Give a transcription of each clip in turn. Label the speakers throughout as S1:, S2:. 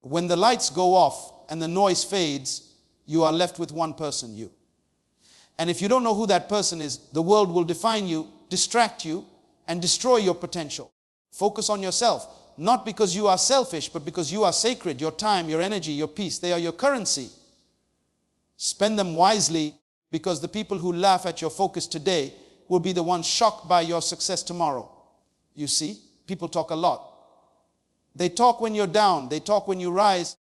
S1: When the lights go off and the noise fades, you are left with one person, you. And if you don't know who that person is, the world will define you, distract you, and destroy your potential. Focus on yourself, not because you are selfish, but because you are sacred. Your time, your energy, your peace, they are your currency. Spend them wisely, because the people who laugh at your focus today will be the ones shocked by your success tomorrow. You see, people talk a lot. They talk when you're down, they talk when you rise,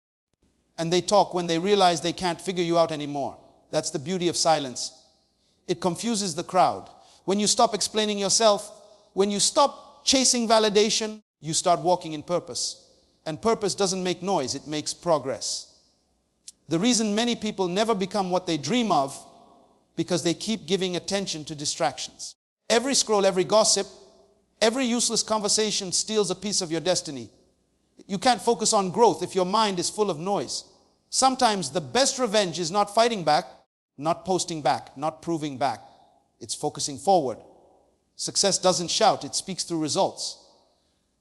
S1: and they talk when they realize they can't figure you out anymore. That's the beauty of silence. It confuses the crowd. When you stop explaining yourself, when you stop chasing validation, you start walking in purpose. And purpose doesn't make noise, it makes progress. The reason many people never become what they dream of, because they keep giving attention to distractions. Every scroll, every gossip, every useless conversation steals a piece of your destiny. You can't focus on growth if your mind is full of noise. Sometimes the best revenge is not fighting back, not posting back, not proving back. It's focusing forward. Success doesn't shout, it speaks through results.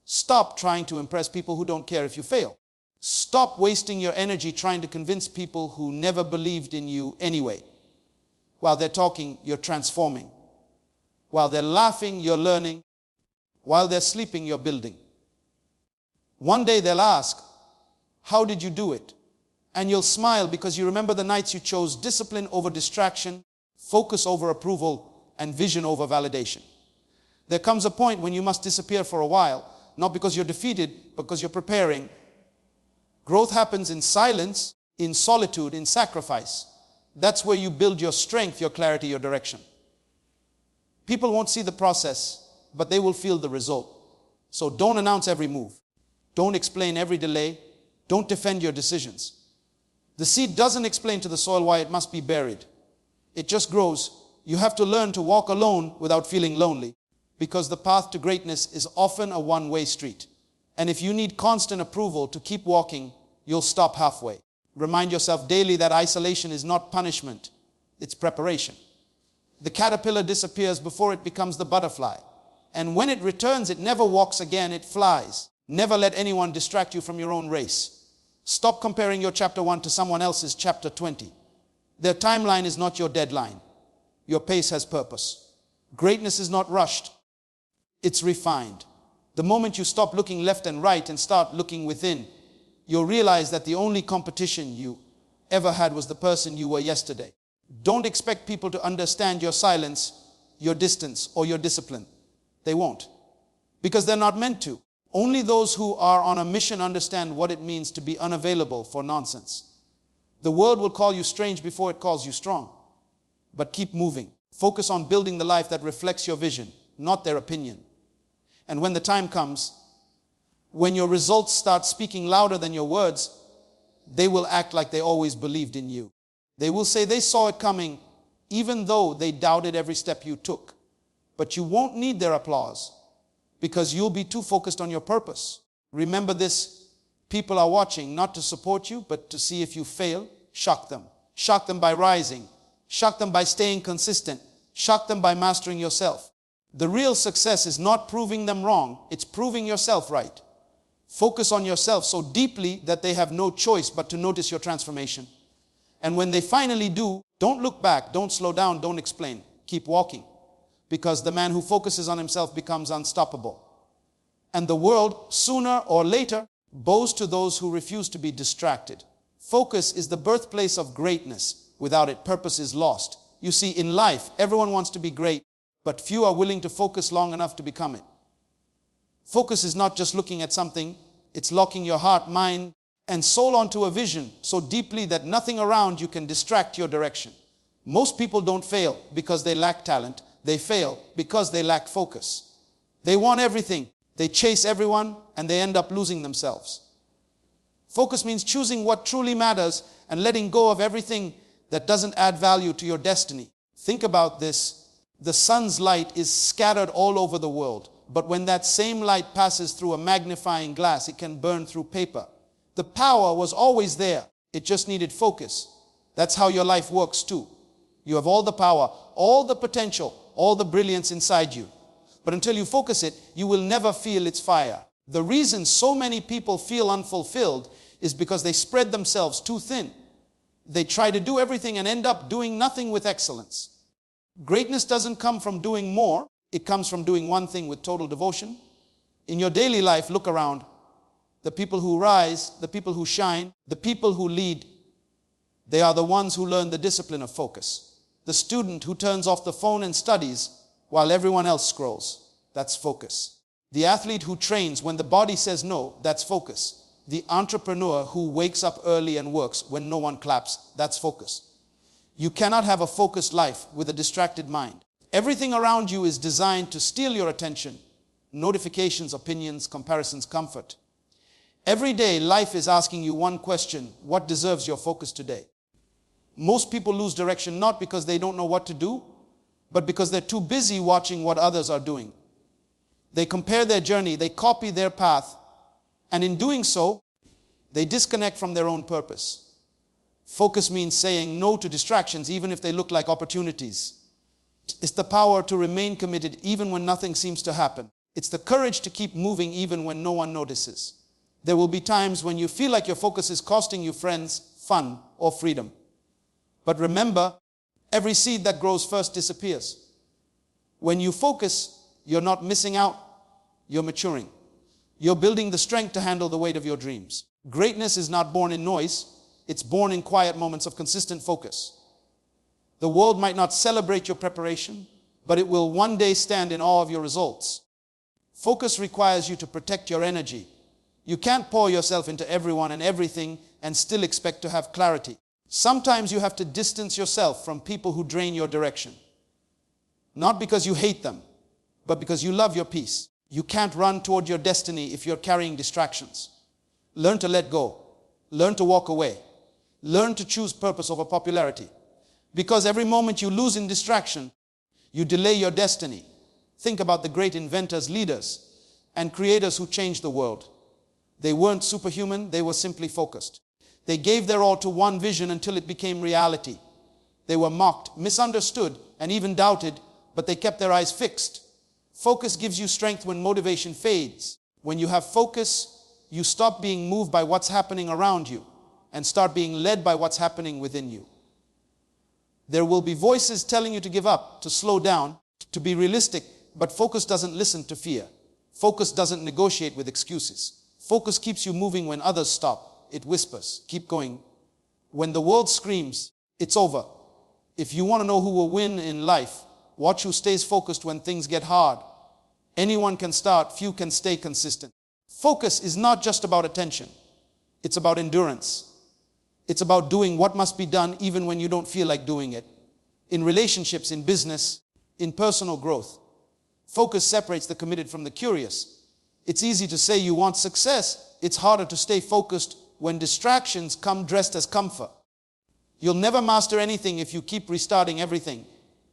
S1: Stop trying to impress people who don't care if you fail. Stop wasting your energy trying to convince people who never believed in you anyway. While they're talking, you're transforming. While they're laughing, you're learning. While they're sleeping, you're building. One day they'll ask, how did you do it? And you'll smile because you remember the nights you chose discipline over distraction, focus over approval, and vision over validation. There comes a point when you must disappear for a while, not because you're defeated, but because you're preparing. Growth happens in silence, in solitude, in sacrifice. That's where you build your strength, your clarity, your direction. People won't see the process, but they will feel the result. So don't announce every move. Don't explain every delay. Don't defend your decisions. The seed doesn't explain to the soil why it must be buried. It just grows. You have to learn to walk alone without feeling lonely, because the path to greatness is often a one-way street. And if you need constant approval to keep walking, you'll stop halfway. Remind yourself daily that isolation is not punishment, it's preparation. The caterpillar disappears before it becomes the butterfly. And when it returns, it never walks again, it flies. Never let anyone distract you from your own race. Stop comparing your chapter 1 to someone else's chapter 20. Their timeline is not your deadline. Your pace has purpose. Greatness is not rushed. It's refined. The moment you stop looking left and right and start looking within, you'll realize that the only competition you ever had was the person you were yesterday. Don't expect people to understand your silence, your distance, or your discipline. They won't, because they're not meant to. Only those who are on a mission understand what it means to be unavailable for nonsense. The world will call you strange before it calls you strong. But keep moving. Focus on building the life that reflects your vision, not their opinion. And when the time comes, when your results start speaking louder than your words, they will act like they always believed in you. They will say they saw it coming, even though they doubted every step you took. But you won't need their applause, because you'll be too focused on your purpose. Remember this, people are watching not to support you, but to see if you fail. Shock them. Shock them by rising. Shock them by staying consistent. Shock them by mastering yourself. The real success is not proving them wrong, it's proving yourself right. Focus on yourself so deeply that they have no choice but to notice your transformation. And when they finally do, don't look back, don't slow down, don't explain. Keep walking. Because the man who focuses on himself becomes unstoppable. And the world, sooner or later, bows to those who refuse to be distracted. Focus is the birthplace of greatness. Without it, purpose is lost. You see, in life, everyone wants to be great, but few are willing to focus long enough to become it. Focus is not just looking at something, it's locking your heart, mind, and soul onto a vision so deeply that nothing around you can distract your direction. Most people don't fail because they lack talent. They fail because they lack focus. They want everything. They chase everyone and they end up losing themselves. Focus means choosing what truly matters and letting go of everything that doesn't add value to your destiny. Think about this. The sun's light is scattered all over the world. But when that same light passes through a magnifying glass, it can burn through paper. The power was always there. It just needed focus. That's how your life works too. You have all the power, all the potential, all the brilliance inside you. But until you focus it, you will never feel its fire. The reason so many people feel unfulfilled is because they spread themselves too thin. They try to do everything and end up doing nothing with excellence. Greatness doesn't come from doing more. It comes from doing one thing with total devotion. In your daily life, look around. The people who rise, the people who shine, the people who lead, they are the ones who learn the discipline of focus. The student who turns off the phone and studies while everyone else scrolls, that's focus. The athlete who trains when the body says no, that's focus. The entrepreneur who wakes up early and works when no one claps, that's focus. You cannot have a focused life with a distracted mind. Everything around you is designed to steal your attention. Notifications, opinions, comparisons, comfort. Every day, life is asking you one question: what deserves your focus today? Most people lose direction not because they don't know what to do, but because they're too busy watching what others are doing. They compare their journey, they copy their path, and in doing so, they disconnect from their own purpose. Focus means saying no to distractions, even if they look like opportunities. It's the power to remain committed even when nothing seems to happen. It's the courage to keep moving even when no one notices. There will be times when you feel like your focus is costing you friends, fun, or freedom. But remember, every seed that grows first disappears. When you focus, you're not missing out, you're maturing. You're building the strength to handle the weight of your dreams. Greatness is not born in noise, it's born in quiet moments of consistent focus. The world might not celebrate your preparation, but it will one day stand in awe of your results. Focus requires you to protect your energy. You can't pour yourself into everyone and everything and still expect to have clarity. Sometimes you have to distance yourself from people who drain your direction. Not because you hate them, but because you love your peace. You can't run toward your destiny if you're carrying distractions. Learn to let go. Learn to walk away. Learn to choose purpose over popularity. Because every moment you lose in distraction, you delay your destiny. Think about the great inventors, leaders, and creators who changed the world. They weren't superhuman, they were simply focused. They gave their all to one vision until it became reality. They were mocked, misunderstood, and even doubted, but they kept their eyes fixed. Focus gives you strength when motivation fades. When you have focus, you stop being moved by what's happening around you and start being led by what's happening within you. There will be voices telling you to give up, to slow down, to be realistic, but focus doesn't listen to fear. Focus doesn't negotiate with excuses. Focus keeps you moving when others stop. It whispers, keep going. When the world screams, it's over. If you want to know who will win in life, watch who stays focused when things get hard. Anyone can start, few can stay consistent. Focus is not just about attention. It's about endurance. It's about doing what must be done even when you don't feel like doing it. In relationships, in business, in personal growth. Focus separates the committed from the curious. It's easy to say you want success. It's harder to stay focused when distractions come dressed as comfort. You'll never master anything if you keep restarting everything.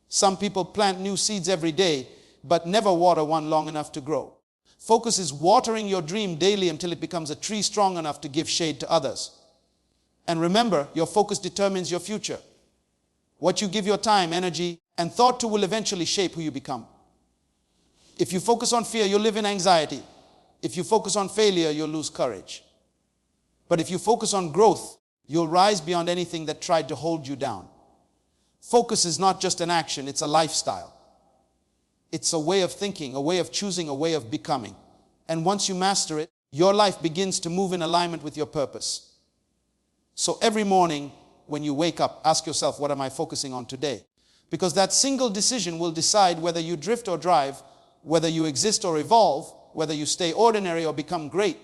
S1: Some people plant new seeds every day, but never water one long enough to grow. Focus is watering your dream daily until it becomes a tree strong enough to give shade to others. And remember, your focus determines your future. What you give your time, energy, and thought to will eventually shape who you become. If you focus on fear, you'll live in anxiety. If you focus on failure, you'll lose courage. But if you focus on growth, you'll rise beyond anything that tried to hold you down. Focus is not just an action, it's a lifestyle. It's a way of thinking, a way of choosing, a way of becoming. And once you master it, your life begins to move in alignment with your purpose. So every morning when you wake up, ask yourself, what am I focusing on today? Because that single decision will decide whether you drift or drive, whether you exist or evolve, whether you stay ordinary or become great.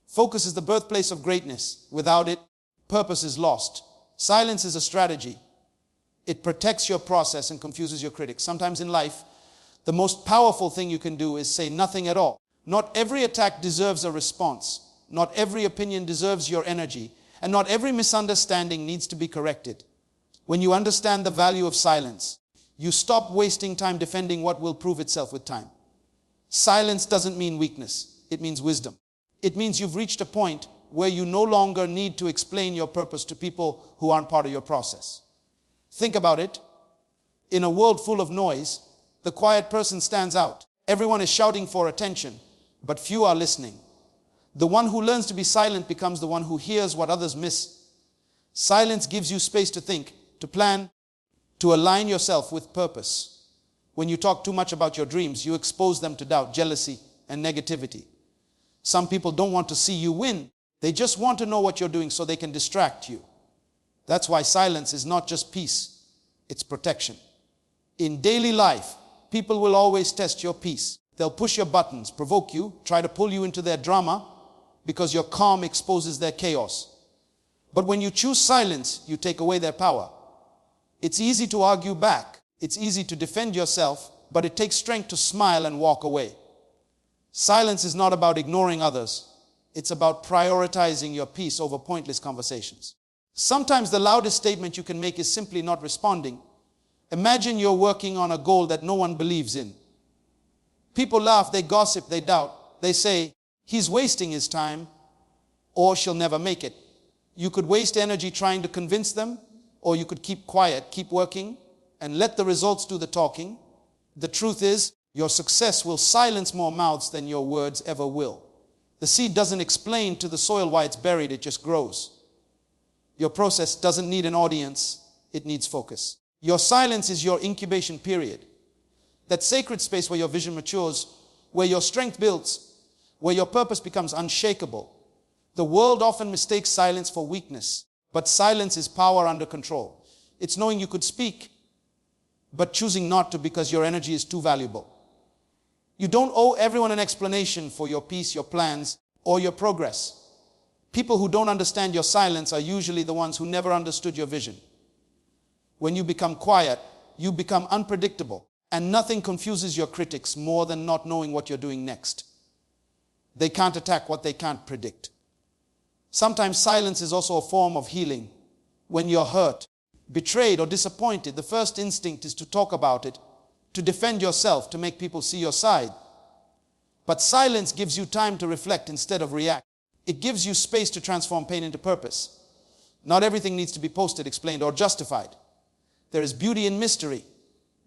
S1: Focus is the birthplace of greatness. Without it, purpose is lost. Silence is a strategy. It protects your process and confuses your critics. Sometimes in life, the most powerful thing you can do is say nothing at all. Not every attack deserves a response. Not every opinion deserves your energy. And not every misunderstanding needs to be corrected. When you understand the value of silence, you stop wasting time defending what will prove itself with time. Silence doesn't mean weakness. It means wisdom. It means you've reached a point where you no longer need to explain your purpose to people who aren't part of your process. Think about it. In a world full of noise, the quiet person stands out. Everyone is shouting for attention, but few are listening. The one who learns to be silent becomes the one who hears what others miss. Silence gives you space to think, to plan, to align yourself with purpose. When you talk too much about your dreams, you expose them to doubt, jealousy, and negativity. Some people don't want to see you win. They just want to know what you're doing so they can distract you. That's why silence is not just peace, it's protection. In daily life, people will always test your peace. They'll push your buttons, provoke you, try to pull you into their drama because your calm exposes their chaos. But when you choose silence, you take away their power. It's easy to argue back. It's easy to defend yourself, but it takes strength to smile and walk away. Silence is not about ignoring others. It's about prioritizing your peace over pointless conversations. Sometimes the loudest statement you can make is simply not responding. Imagine you're working on a goal that no one believes in. People laugh, they gossip, they doubt. They say, he's wasting his time, or she'll never make it. You could waste energy trying to convince them, or you could keep quiet, keep working, and let the results do the talking. The truth is, your success will silence more mouths than your words ever will. The seed doesn't explain to the soil why it's buried, it just grows. Your process doesn't need an audience, it needs focus. Your silence is your incubation period. That sacred space where your vision matures, where your strength builds, where your purpose becomes unshakable. The world often mistakes silence for weakness, but silence is power under control. It's knowing you could speak, but choosing not to because your energy is too valuable. You don't owe everyone an explanation for your peace, your plans, or your progress. People who don't understand your silence are usually the ones who never understood your vision. When you become quiet, you become unpredictable, and nothing confuses your critics more than not knowing what you're doing next. They can't attack what they can't predict. Sometimes silence is also a form of healing. When you're hurt, betrayed, or disappointed, the first instinct is to talk about it, to defend yourself, to make people see your side. But silence gives you time to reflect instead of react. It gives you space to transform pain into purpose. Not everything needs to be posted, explained, or justified. There is beauty in mystery.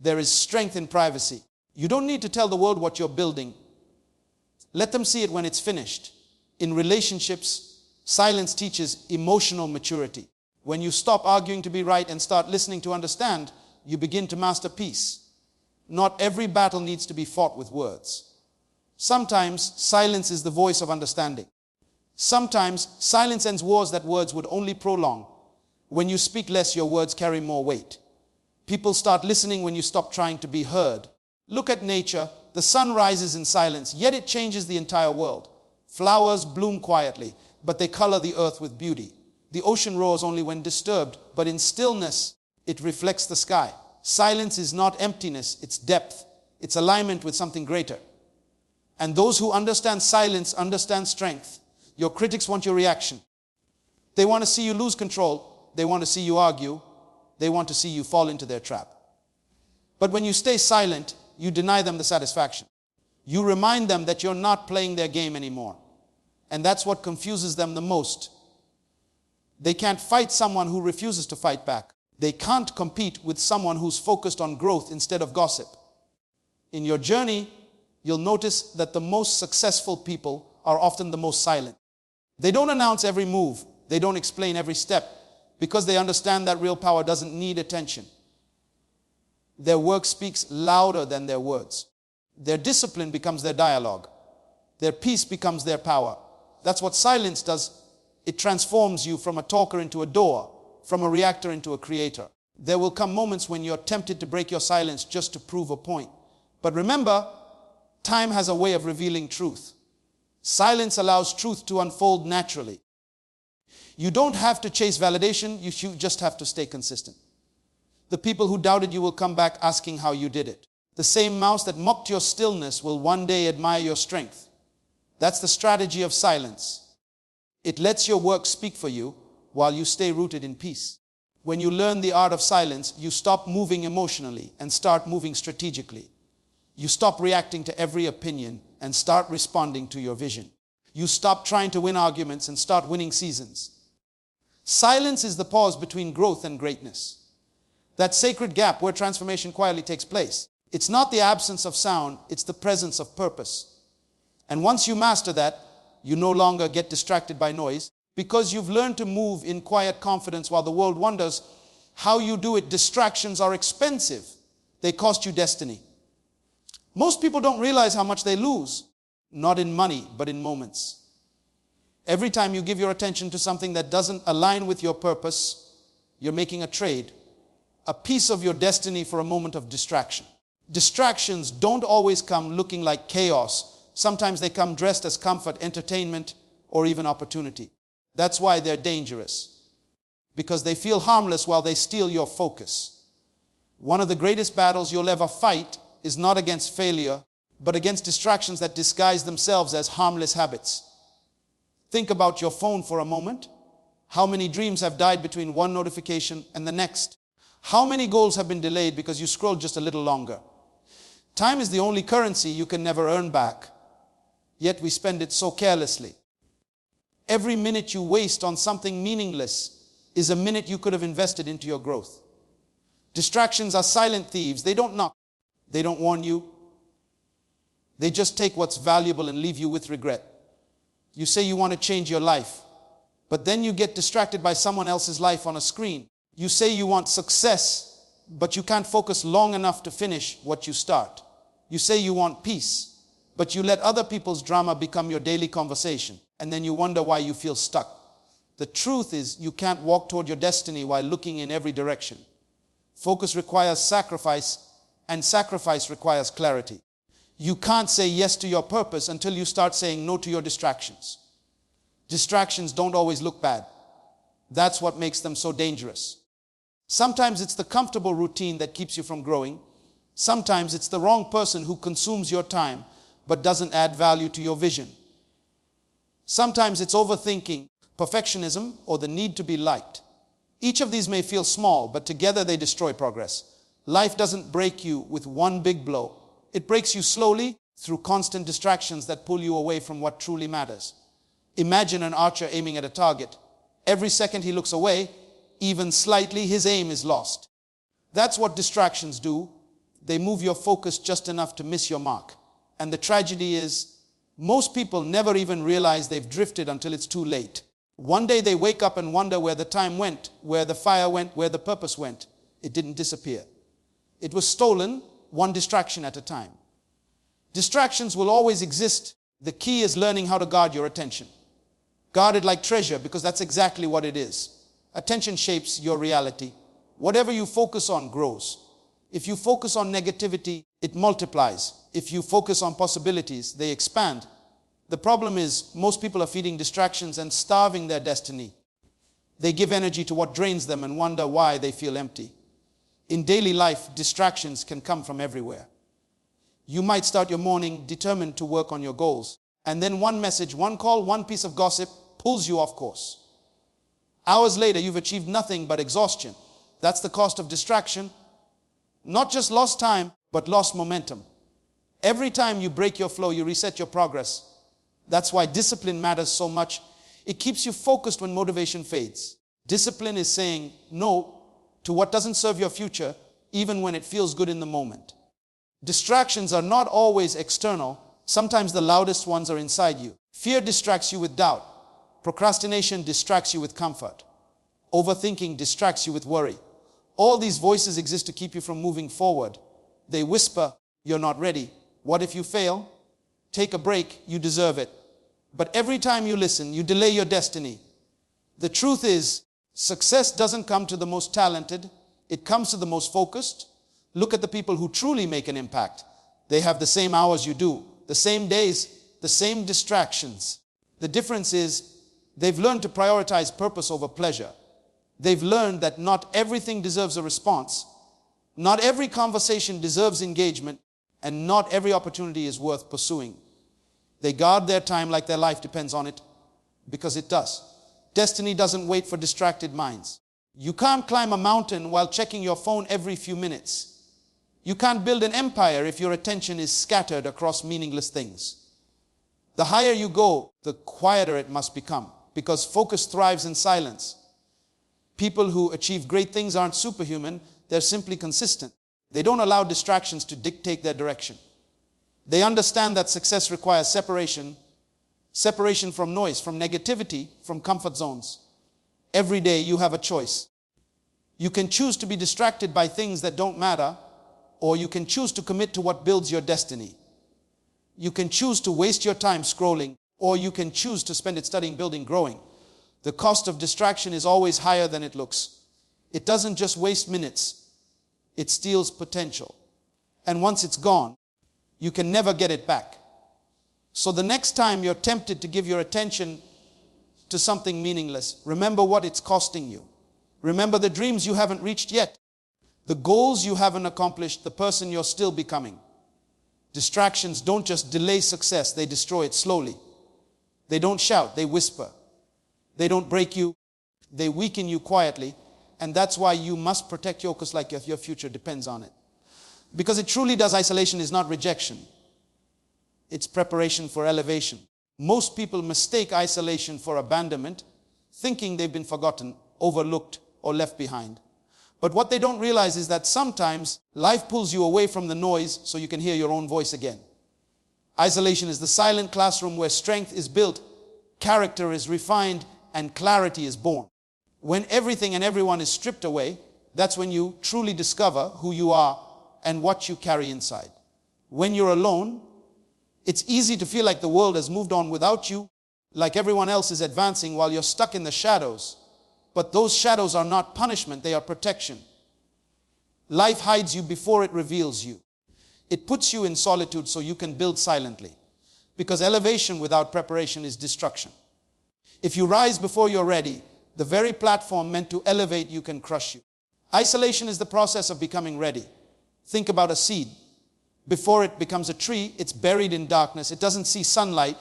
S1: There is strength in privacy. You don't need to tell the world what you're building. Let them see it when it's finished. In relationships, silence teaches emotional maturity. When you stop arguing to be right and start listening to understand, you begin to master peace. Not every battle needs to be fought with words. Sometimes silence is the voice of understanding. Sometimes silence ends wars that words would only prolong. When you speak less, your words carry more weight. People start listening when you stop trying to be heard. Look at nature. The sun rises in silence, yet it changes the entire world. Flowers bloom quietly, but they color the earth with beauty. The ocean roars only when disturbed, but in stillness, it reflects the sky. Silence is not emptiness, it's depth. It's alignment with something greater. And those who understand silence understand strength. Your critics want your reaction. They want to see you lose control. They want to see you argue. They want to see you fall into their trap. But when you stay silent, you deny them the satisfaction. You remind them that you're not playing their game anymore. And that's what confuses them the most. They can't fight someone who refuses to fight back. They can't compete with someone who's focused on growth instead of gossip. In your journey, you'll notice that the most successful people are often the most silent. They don't announce every move. They don't explain every step because they understand that real power doesn't need attention. Their work speaks louder than their words. Their discipline becomes their dialogue. Their peace becomes their power. That's what silence does. It transforms you from a talker into a doer, from a reactor into a creator. There will come moments when you're tempted to break your silence just to prove a point. But remember, time has a way of revealing truth. Silence allows truth to unfold naturally. You don't have to chase validation, you just have to stay consistent. The people who doubted you will come back asking how you did it. The same mouse that mocked your stillness will one day admire your strength. That's the strategy of silence. It lets your work speak for you while you stay rooted in peace. When you learn the art of silence, you stop moving emotionally and start moving strategically. You stop reacting to every opinion and start responding to your vision. You stop trying to win arguments and start winning seasons. Silence is the pause between growth and greatness. That sacred gap where transformation quietly takes place. It's not the absence of sound, it's the presence of purpose. And once you master that, you no longer get distracted by noise because you've learned to move in quiet confidence while the world wonders how you do it. Distractions are expensive. They cost you destiny. Most people don't realize how much they lose, not in money, but in moments. Every time you give your attention to something that doesn't align with your purpose, you're making a trade, a piece of your destiny for a moment of distraction. Distractions don't always come looking like chaos. Sometimes they come dressed as comfort, entertainment, or even opportunity. That's why they're dangerous, because they feel harmless while they steal your focus. One of the greatest battles you'll ever fight is not against failure, but against distractions that disguise themselves as harmless habits. Think about your phone for a moment. How many dreams have died between one notification and the next? How many goals have been delayed because you scrolled just a little longer? Time is the only currency you can never earn back, yet we spend it so carelessly. Every minute you waste on something meaningless is a minute you could have invested into your growth. Distractions are silent thieves. They don't knock. They don't warn you. They just take what's valuable and leave you with regret. You say you want to change your life, but then you get distracted by someone else's life on a screen. You say you want success, but you can't focus long enough to finish what you start. You say you want peace, but you let other people's drama become your daily conversation, and then you wonder why you feel stuck. The truth is, you can't walk toward your destiny while looking in every direction. Focus requires sacrifice, and sacrifice requires clarity. You can't say yes to your purpose until you start saying no to your distractions. Distractions don't always look bad. That's what makes them so dangerous. Sometimes it's the comfortable routine that keeps you from growing. Sometimes it's the wrong person who consumes your time but doesn't add value to your vision. Sometimes it's overthinking, perfectionism, or the need to be liked. Each of these may feel small, but together they destroy progress. Life doesn't break you with one big blow. It breaks you slowly through constant distractions that pull you away from what truly matters. Imagine an archer aiming at a target. Every second he looks away, even slightly, his aim is lost. That's what distractions do. They move your focus just enough to miss your mark. And the tragedy is, most people never even realize they've drifted until it's too late. One day they wake up and wonder where the time went, where the fire went, where the purpose went. It didn't disappear. It was stolen, one distraction at a time. Distractions will always exist. The key is learning how to guard your attention. Guard it like treasure, because that's exactly what it is. Attention shapes your reality. Whatever you focus on grows. If you focus on negativity, it multiplies. If you focus on possibilities, they expand. The problem is, most people are feeding distractions and starving their destiny. They give energy to what drains them and wonder why they feel empty. In daily life, distractions can come from everywhere. You might start your morning determined to work on your goals, and then one message, one call, one piece of gossip pulls you off course. Hours later, you've achieved nothing but exhaustion. That's the cost of distraction. Not just lost time, but lost momentum. Every time you break your flow, you reset your progress. That's why discipline matters so much. It keeps you focused when motivation fades. Discipline is saying no to what doesn't serve your future, even when it feels good in the moment. Distractions are not always external. Sometimes the loudest ones are inside you. Fear distracts you with doubt. Procrastination distracts you with comfort. Overthinking distracts you with worry. All these voices exist to keep you from moving forward. They whisper, "You're not ready. What if you fail? Take a break. You deserve it." But every time you listen, you delay your destiny. The truth is, success doesn't come to the most talented. It comes to the most focused. Look at the people who truly make an impact. They have the same hours you do, the same days, the same distractions. The difference is, they've learned to prioritize purpose over pleasure. They've learned that not everything deserves a response. Not every conversation deserves engagement, and not every opportunity is worth pursuing. They guard their time like their life depends on it, because it does. Destiny doesn't wait for distracted minds. You can't climb a mountain while checking your phone every few minutes. You can't build an empire if your attention is scattered across meaningless things. The higher you go, the quieter it must become, because focus thrives in silence. People who achieve great things aren't superhuman, they're simply consistent. They don't allow distractions to dictate their direction. They understand that success requires separation from noise, from negativity, from comfort zones. Every day you have a choice. You can choose to be distracted by things that don't matter, or you can choose to commit to what builds your destiny. You can choose to waste your time scrolling, or you can choose to spend it studying, building, growing. The cost of distraction is always higher than it looks. It doesn't just waste minutes, it steals potential. And once it's gone, you can never get it back. So the next time you're tempted to give your attention to something meaningless, remember what it's costing you. Remember the dreams you haven't reached yet, the goals you haven't accomplished, the person you're still becoming. Distractions don't just delay success, they destroy it slowly. They don't shout, they whisper. They don't break you, they weaken you quietly. And that's why you must protect your focus like your future depends on it. Because it truly does. Isolation is not rejection. It's preparation for elevation. Most people mistake isolation for abandonment, thinking they've been forgotten, overlooked, or left behind. But what they don't realize is that sometimes life pulls you away from the noise so you can hear your own voice again. Isolation is the silent classroom where strength is built, character is refined, and clarity is born. When everything and everyone is stripped away, that's when you truly discover who you are and what you carry inside. When you're alone, it's easy to feel like the world has moved on without you, like everyone else is advancing while you're stuck in the shadows. But those shadows are not punishment, they are protection. Life hides you before it reveals you. It puts you in solitude so you can build silently. Because elevation without preparation is destruction. If you rise before you're ready, the very platform meant to elevate you can crush you. Isolation is the process of becoming ready. Think about a seed. Before it becomes a tree, it's buried in darkness. It doesn't see sunlight.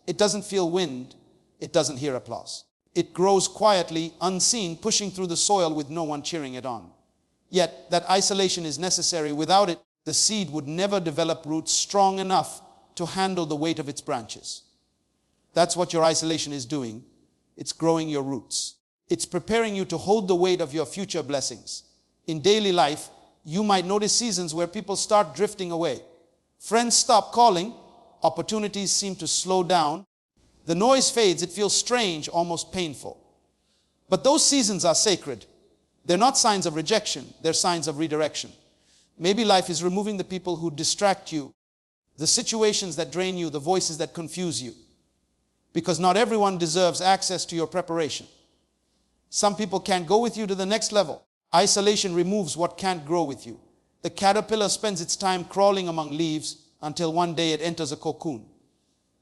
S1: It doesn't feel wind. It doesn't hear applause. It grows quietly, unseen, pushing through the soil with no one cheering it on. Yet, that isolation is necessary. Without it, the seed would never develop roots strong enough to handle the weight of its branches. That's what your isolation is doing. It's growing your roots. It's preparing you to hold the weight of your future blessings. In daily life, you might notice seasons where people start drifting away. Friends stop calling. Opportunities seem to slow down. The noise fades. It feels strange, almost painful. But those seasons are sacred. They're not signs of rejection. They're signs of redirection. Maybe life is removing the people who distract you, the situations that drain you, the voices that confuse you. Because not everyone deserves access to your preparation. Some people can't go with you to the next level. Isolation removes what can't grow with you. The caterpillar spends its time crawling among leaves until one day it enters a cocoon.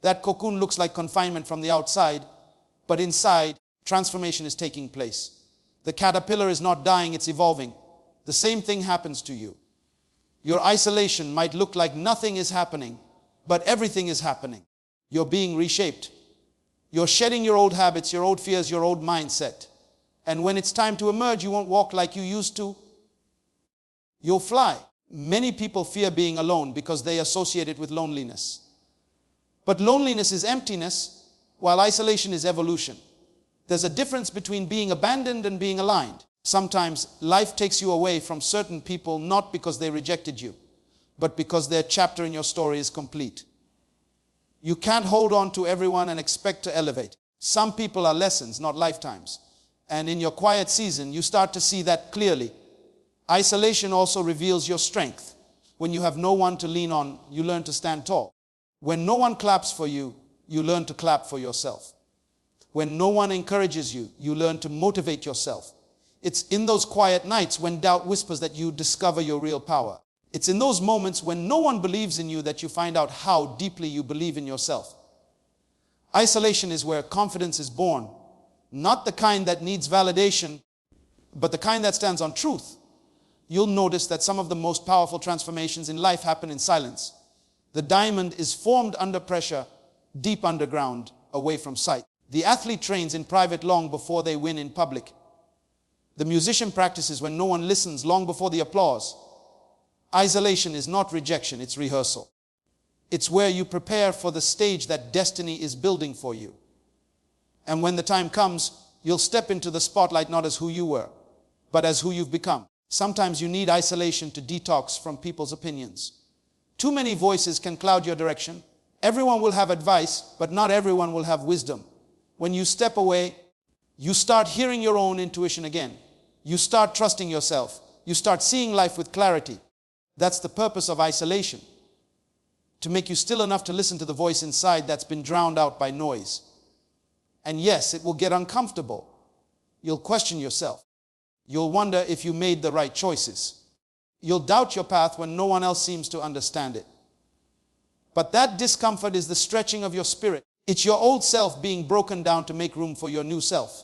S1: That cocoon looks like confinement from the outside, but inside, transformation is taking place. The caterpillar is not dying, it's evolving. The same thing happens to you. Your isolation might look like nothing is happening, but everything is happening. You're being reshaped. You're shedding your old habits, your old fears, your old mindset. And when it's time to emerge, you won't walk like you used to. You'll fly. Many people fear being alone because they associate it with loneliness. But loneliness is emptiness, while isolation is evolution. There's a difference between being abandoned and being aligned. Sometimes life takes you away from certain people not because they rejected you, but because their chapter in your story is complete. You can't hold on to everyone and expect to elevate. Some people are lessons, not lifetimes. And in your quiet season, you start to see that clearly. Isolation also reveals your strength. When you have no one to lean on, you learn to stand tall. When no one claps for you, you learn to clap for yourself. When no one encourages you, you learn to motivate yourself. It's in those quiet nights when doubt whispers that you discover your real power. It's in those moments when no one believes in you that you find out how deeply you believe in yourself. Isolation is where confidence is born. Not the kind that needs validation, but the kind that stands on truth. You'll notice that some of the most powerful transformations in life happen in silence. The diamond is formed under pressure, deep underground, away from sight. The athlete trains in private long before they win in public. The musician practices when no one listens, long before the applause. Isolation is not rejection, it's rehearsal. It's where you prepare for the stage that destiny is building for you. And when the time comes, you'll step into the spotlight not as who you were, but as who you've become. Sometimes you need isolation to detox from people's opinions, Too many voices can cloud your direction. Everyone will have advice, but not everyone will have wisdom. When you step away, you start hearing your own intuition again. You start trusting yourself. You start seeing life with clarity. That's the purpose of isolation. To make you still enough to listen to the voice inside that's been drowned out by noise. And yes, it will get uncomfortable. You'll question yourself. You'll wonder if you made the right choices. You'll doubt your path when no one else seems to understand it. But that discomfort is the stretching of your spirit. It's your old self being broken down to make room for your new self.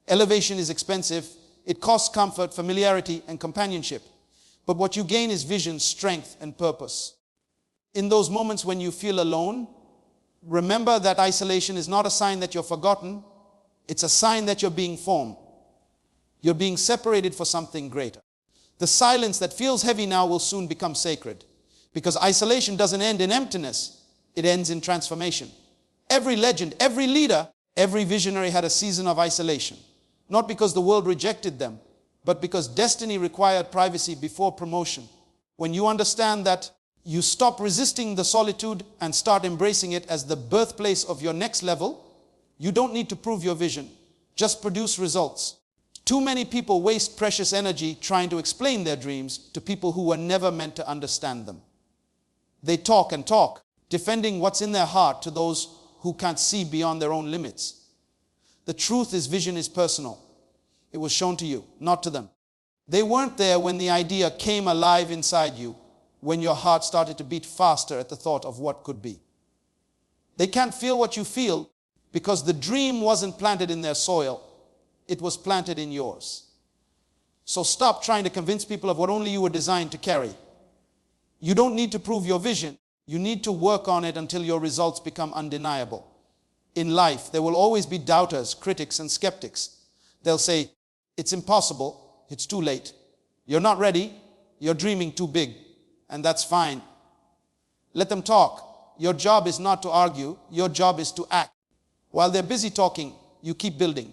S1: Elevation is expensive. It costs comfort, familiarity, and companionship. But what you gain is vision, strength, and purpose. In those moments when you feel alone, remember that isolation is not a sign that you're forgotten. It's a sign that you're being formed. You're being separated for something greater. The silence that feels heavy now will soon become sacred. Because isolation doesn't end in emptiness. It ends in transformation. Every legend, every leader, every visionary had a season of isolation. Not because the world rejected them, but because destiny required privacy before promotion. When you understand that, you stop resisting the solitude and start embracing it as the birthplace of your next level. You don't need to prove your vision. Just produce results. Too many people waste precious energy trying to explain their dreams to people who were never meant to understand them. They talk and talk, defending what's in their heart to those who can't see beyond their own limits. The truth is, vision is personal. It was shown to you, not to them. They weren't there when the idea came alive inside you, when your heart started to beat faster at the thought of what could be. They can't feel what you feel because the dream wasn't planted in their soil. It was planted in yours. So stop trying to convince people of what only you were designed to carry. You don't need to prove your vision. You need to work on it until your results become undeniable. In life, there will always be doubters, critics, and skeptics. They'll say, it's impossible, it's too late. You're not ready, you're dreaming too big. And that's fine. Let them talk. Your job is not to argue. Your job is to act. While they're busy talking, you keep building.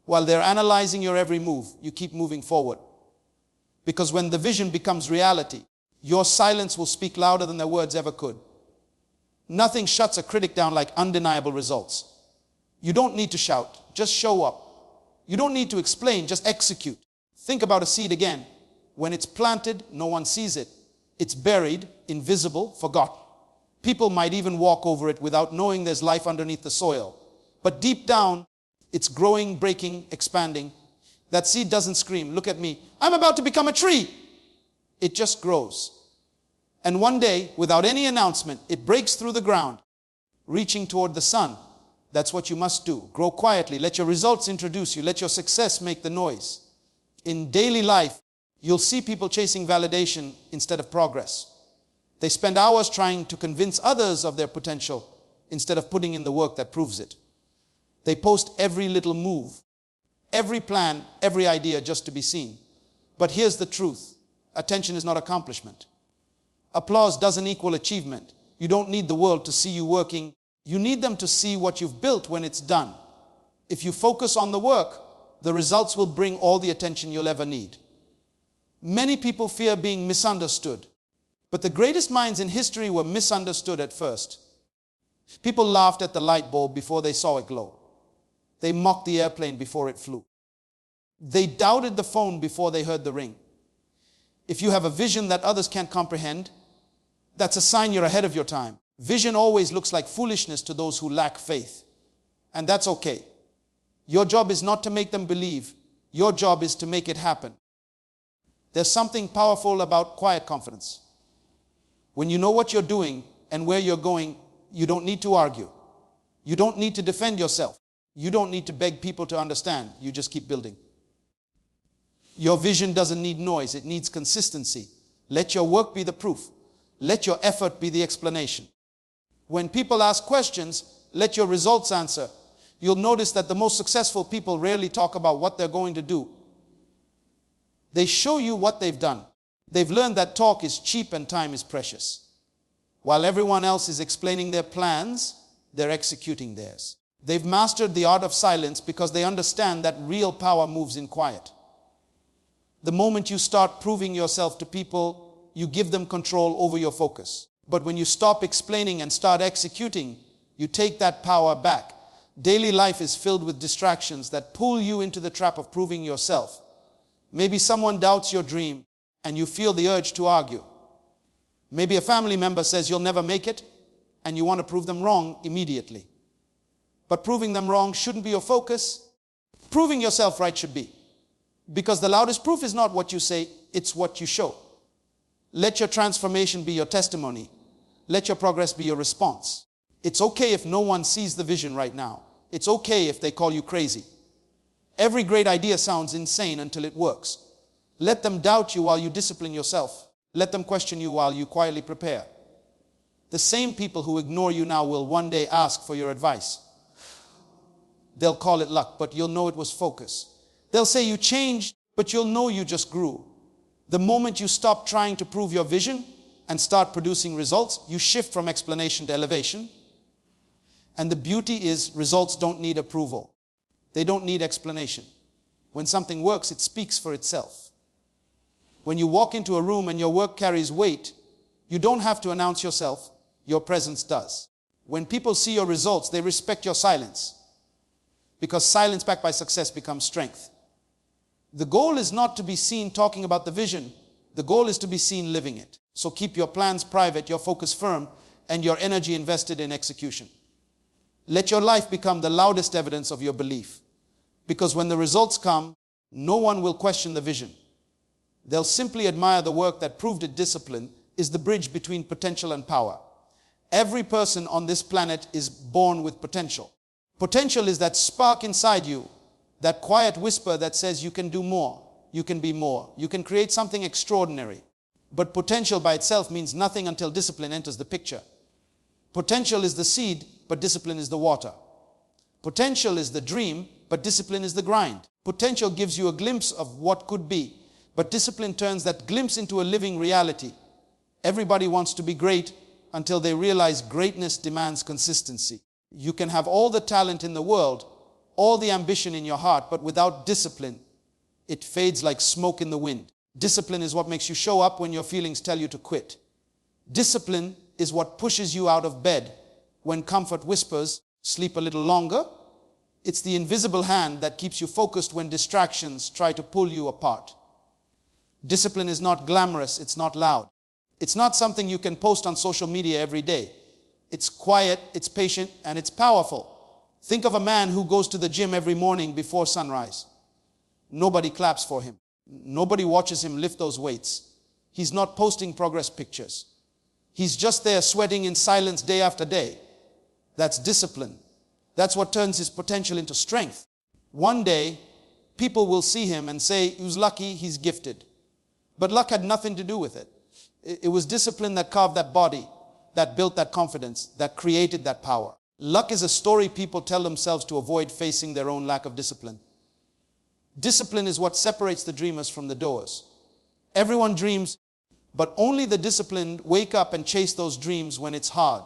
S1: While they're analyzing your every move, you keep moving forward. Because when the vision becomes reality, your silence will speak louder than their words ever could. Nothing shuts a critic down like undeniable results. You don't need to shout. Just show up. You don't need to explain. Just execute. Think about a seed again. When it's planted, no one sees it. It's buried, invisible, forgotten. People might even walk over it without knowing there's life underneath the soil. But deep down, it's growing, breaking, expanding. That seed doesn't scream, look at me, I'm about to become a tree. It just grows. And one day, without any announcement, it breaks through the ground, reaching toward the sun. That's what you must do. Grow quietly. Let your results introduce you. Let your success make the noise. In daily life, you'll see people chasing validation instead of progress. They spend hours trying to convince others of their potential instead of putting in the work that proves it. They post every little move, every plan, every idea just to be seen. But here's the truth. Attention is not accomplishment. Applause doesn't equal achievement. You don't need the world to see you working. You need them to see what you've built when it's done. If you focus on the work, the results will bring all the attention you'll ever need. Many people fear being misunderstood, but the greatest minds in history were misunderstood at first. People laughed at the light bulb before they saw it glow. They mocked the airplane before it flew. They doubted the phone before they heard the ring. If you have a vision that others can't comprehend, that's a sign you're ahead of your time. Vision always looks like foolishness to those who lack faith. And that's okay. Your job is not to make them believe. Your job is to make it happen. There's something powerful about quiet confidence. When you know what you're doing and where you're going, you don't need to argue. You don't need to defend yourself. You don't need to beg people to understand. You just keep building. Your vision doesn't need noise. It needs consistency. Let your work be the proof. Let your effort be the explanation. When people ask questions, let your results answer. You'll notice that the most successful people rarely talk about what they're going to do. They show you what they've done. They've learned that talk is cheap and time is precious. While everyone else is explaining their plans, they're executing theirs. They've mastered the art of silence because they understand that real power moves in quiet. The moment you start proving yourself to people, you give them control over your focus. But when you stop explaining and start executing, you take that power back. Daily life is filled with distractions that pull you into the trap of proving yourself. Maybe someone doubts your dream and you feel the urge to argue. Maybe a family member says you'll never make it and you want to prove them wrong immediately. But proving them wrong shouldn't be your focus. Proving yourself right should be. Because the loudest proof is not what you say, it's what you show. Let your transformation be your testimony. Let your progress be your response. It's okay if no one sees the vision right now. It's okay if they call you crazy. Every great idea sounds insane until it works. Let them doubt you while you discipline yourself. Let them question you while you quietly prepare. The same people who ignore you now will one day ask for your advice. They'll call it luck, but you'll know it was focus. They'll say you changed, but you'll know you just grew. The moment you stop trying to prove your vision and start producing results, you shift from explanation to elevation. And the beauty is, results don't need approval. They don't need explanation. When something works, it speaks for itself. When you walk into a room and your work carries weight, you don't have to announce yourself. Your presence does. When people see your results, they respect your silence. Because silence backed by success becomes strength. The goal is not to be seen talking about the vision. The goal is to be seen living it. So keep your plans private, your focus firm, and your energy invested in execution. Let your life become the loudest evidence of your belief. Because when the results come, no one will question the vision. They'll simply admire the work that proved it. Discipline is the bridge between potential and power. Every person on this planet is born with potential. Potential is that spark inside you, that quiet whisper that says you can do more, you can be more, you can create something extraordinary. But potential by itself means nothing until discipline enters the picture. Potential is the seed, but discipline is the water. Potential is the dream, but discipline is the grind. Potential gives you a glimpse of what could be, but discipline turns that glimpse into a living reality. Everybody wants to be great until they realize greatness demands consistency. You can have all the talent in the world, all the ambition in your heart, but without discipline, it fades like smoke in the wind. Discipline is what makes you show up when your feelings tell you to quit. Discipline is what pushes you out of bed when comfort whispers, sleep a little longer. It's the invisible hand that keeps you focused when distractions try to pull you apart. Discipline is not glamorous, it's not loud. It's not something you can post on social media every day. It's quiet, it's patient, and it's powerful. Think of a man who goes to the gym every morning before sunrise. Nobody claps for him. Nobody watches him lift those weights. He's not posting progress pictures. He's just there sweating in silence day after day. That's discipline. That's what turns his potential into strength. One day, people will see him and say, he was lucky, he's gifted. But luck had nothing to do with it. It was discipline that carved that body, that built that confidence, that created that power. Luck is a story people tell themselves to avoid facing their own lack of discipline. Discipline is what separates the dreamers from the doers. Everyone dreams, but only the disciplined wake up and chase those dreams when it's hard.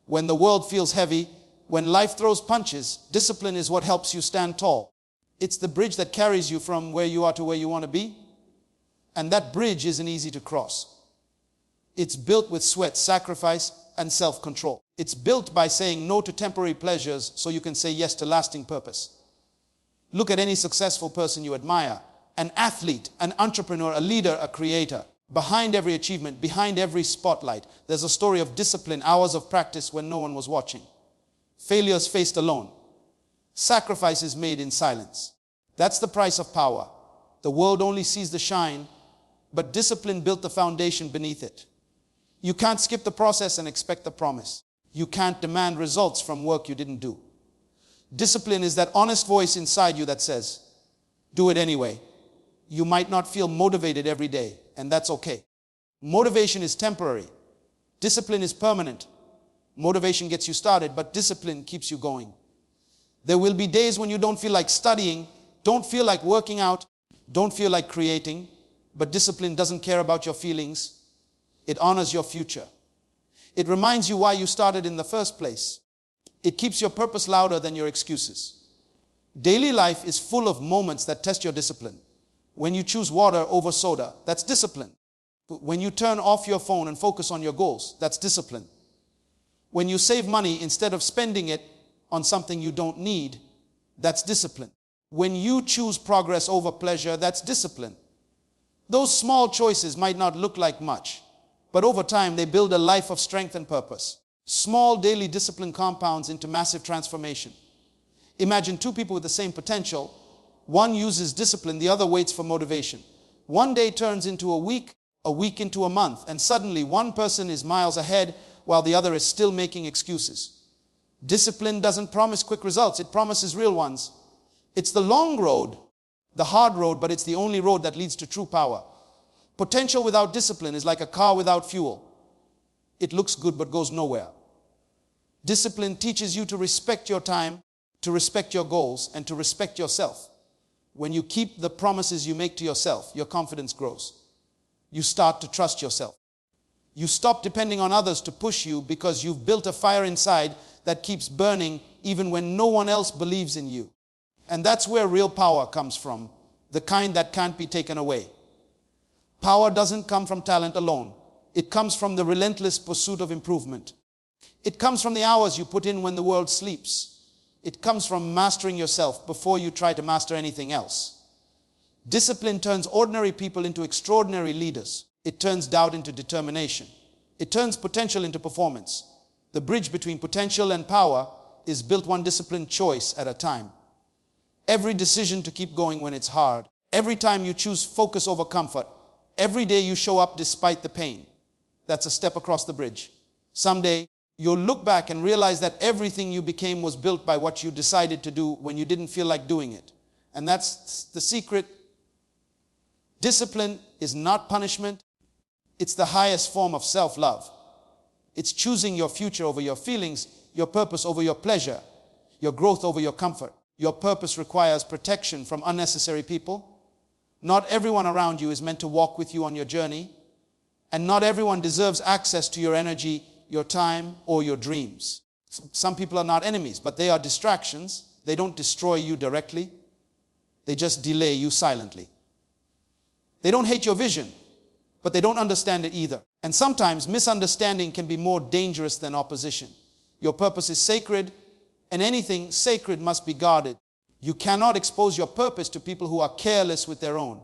S1: When the world feels heavy, when life throws punches, discipline is what helps you stand tall. It's the bridge that carries you from where you are to where you want to be. And that bridge isn't easy to cross. It's built with sweat, sacrifice, and self-control. It's built by saying no to temporary pleasures so you can say yes to lasting purpose. Look at any successful person you admire. An athlete, an entrepreneur, a leader, a creator. Behind every achievement, behind every spotlight, there's a story of discipline, hours of practice when no one was watching. Failures faced alone. Sacrifices made in silence. That's the price of power. The world only sees the shine, but discipline built the foundation beneath it. You can't skip the process and expect the promise. You can't demand results from work you didn't do. Discipline is that honest voice inside you that says, do it anyway. You might not feel motivated every day, and that's okay. Motivation is temporary. Discipline is permanent. Motivation gets you started, but discipline keeps you going. There will be days when you don't feel like studying, don't feel like working out, don't feel like creating, but discipline doesn't care about your feelings. It honors your future. It reminds you why you started in the first place. It keeps your purpose louder than your excuses. Daily life is full of moments that test your discipline. When you choose water over soda, that's discipline. When you turn off your phone and focus on your goals, that's discipline. When you save money instead of spending it on something you don't need, that's discipline. When you choose progress over pleasure, that's discipline. Those small choices might not look like much, but over time they build a life of strength and purpose. Small daily discipline compounds into massive transformation. Imagine two people with the same potential. One uses discipline, the other waits for motivation. One day turns into a week into a month, and suddenly one person is miles ahead while the other is still making excuses. Discipline doesn't promise quick results, it promises real ones. It's the long road, the hard road, but it's the only road that leads to true power. Potential without discipline is like a car without fuel. It looks good but goes nowhere. Discipline teaches you to respect your time, to respect your goals, and to respect yourself. When you keep the promises you make to yourself, your confidence grows. You start to trust yourself. You stop depending on others to push you because you've built a fire inside that keeps burning even when no one else believes in you. And that's where real power comes from, the kind that can't be taken away. Power doesn't come from talent alone. It comes from the relentless pursuit of improvement. It comes from the hours you put in when the world sleeps. It comes from mastering yourself before you try to master anything else. Discipline turns ordinary people into extraordinary leaders. It turns doubt into determination. It turns potential into performance. The bridge between potential and power is built one disciplined choice at a time. Every decision to keep going when it's hard. Every time you choose focus over comfort. Every day you show up despite the pain. That's a step across the bridge. Someday, you'll look back and realize that everything you became was built by what you decided to do when you didn't feel like doing it. And that's the secret. Discipline is not punishment. It's the highest form of self-love. It's choosing your future over your feelings, your purpose over your pleasure, your growth over your comfort. Your purpose requires protection from unnecessary people. Not everyone around you is meant to walk with you on your journey, and not everyone deserves access to your energy, your time, or your dreams. Some people are not enemies, but they are distractions. They don't destroy you directly. They just delay you silently. They don't hate your vision, but they don't understand it either. And sometimes misunderstanding can be more dangerous than opposition. Your purpose is sacred, and anything sacred must be guarded. You cannot expose your purpose to people who are careless with their own.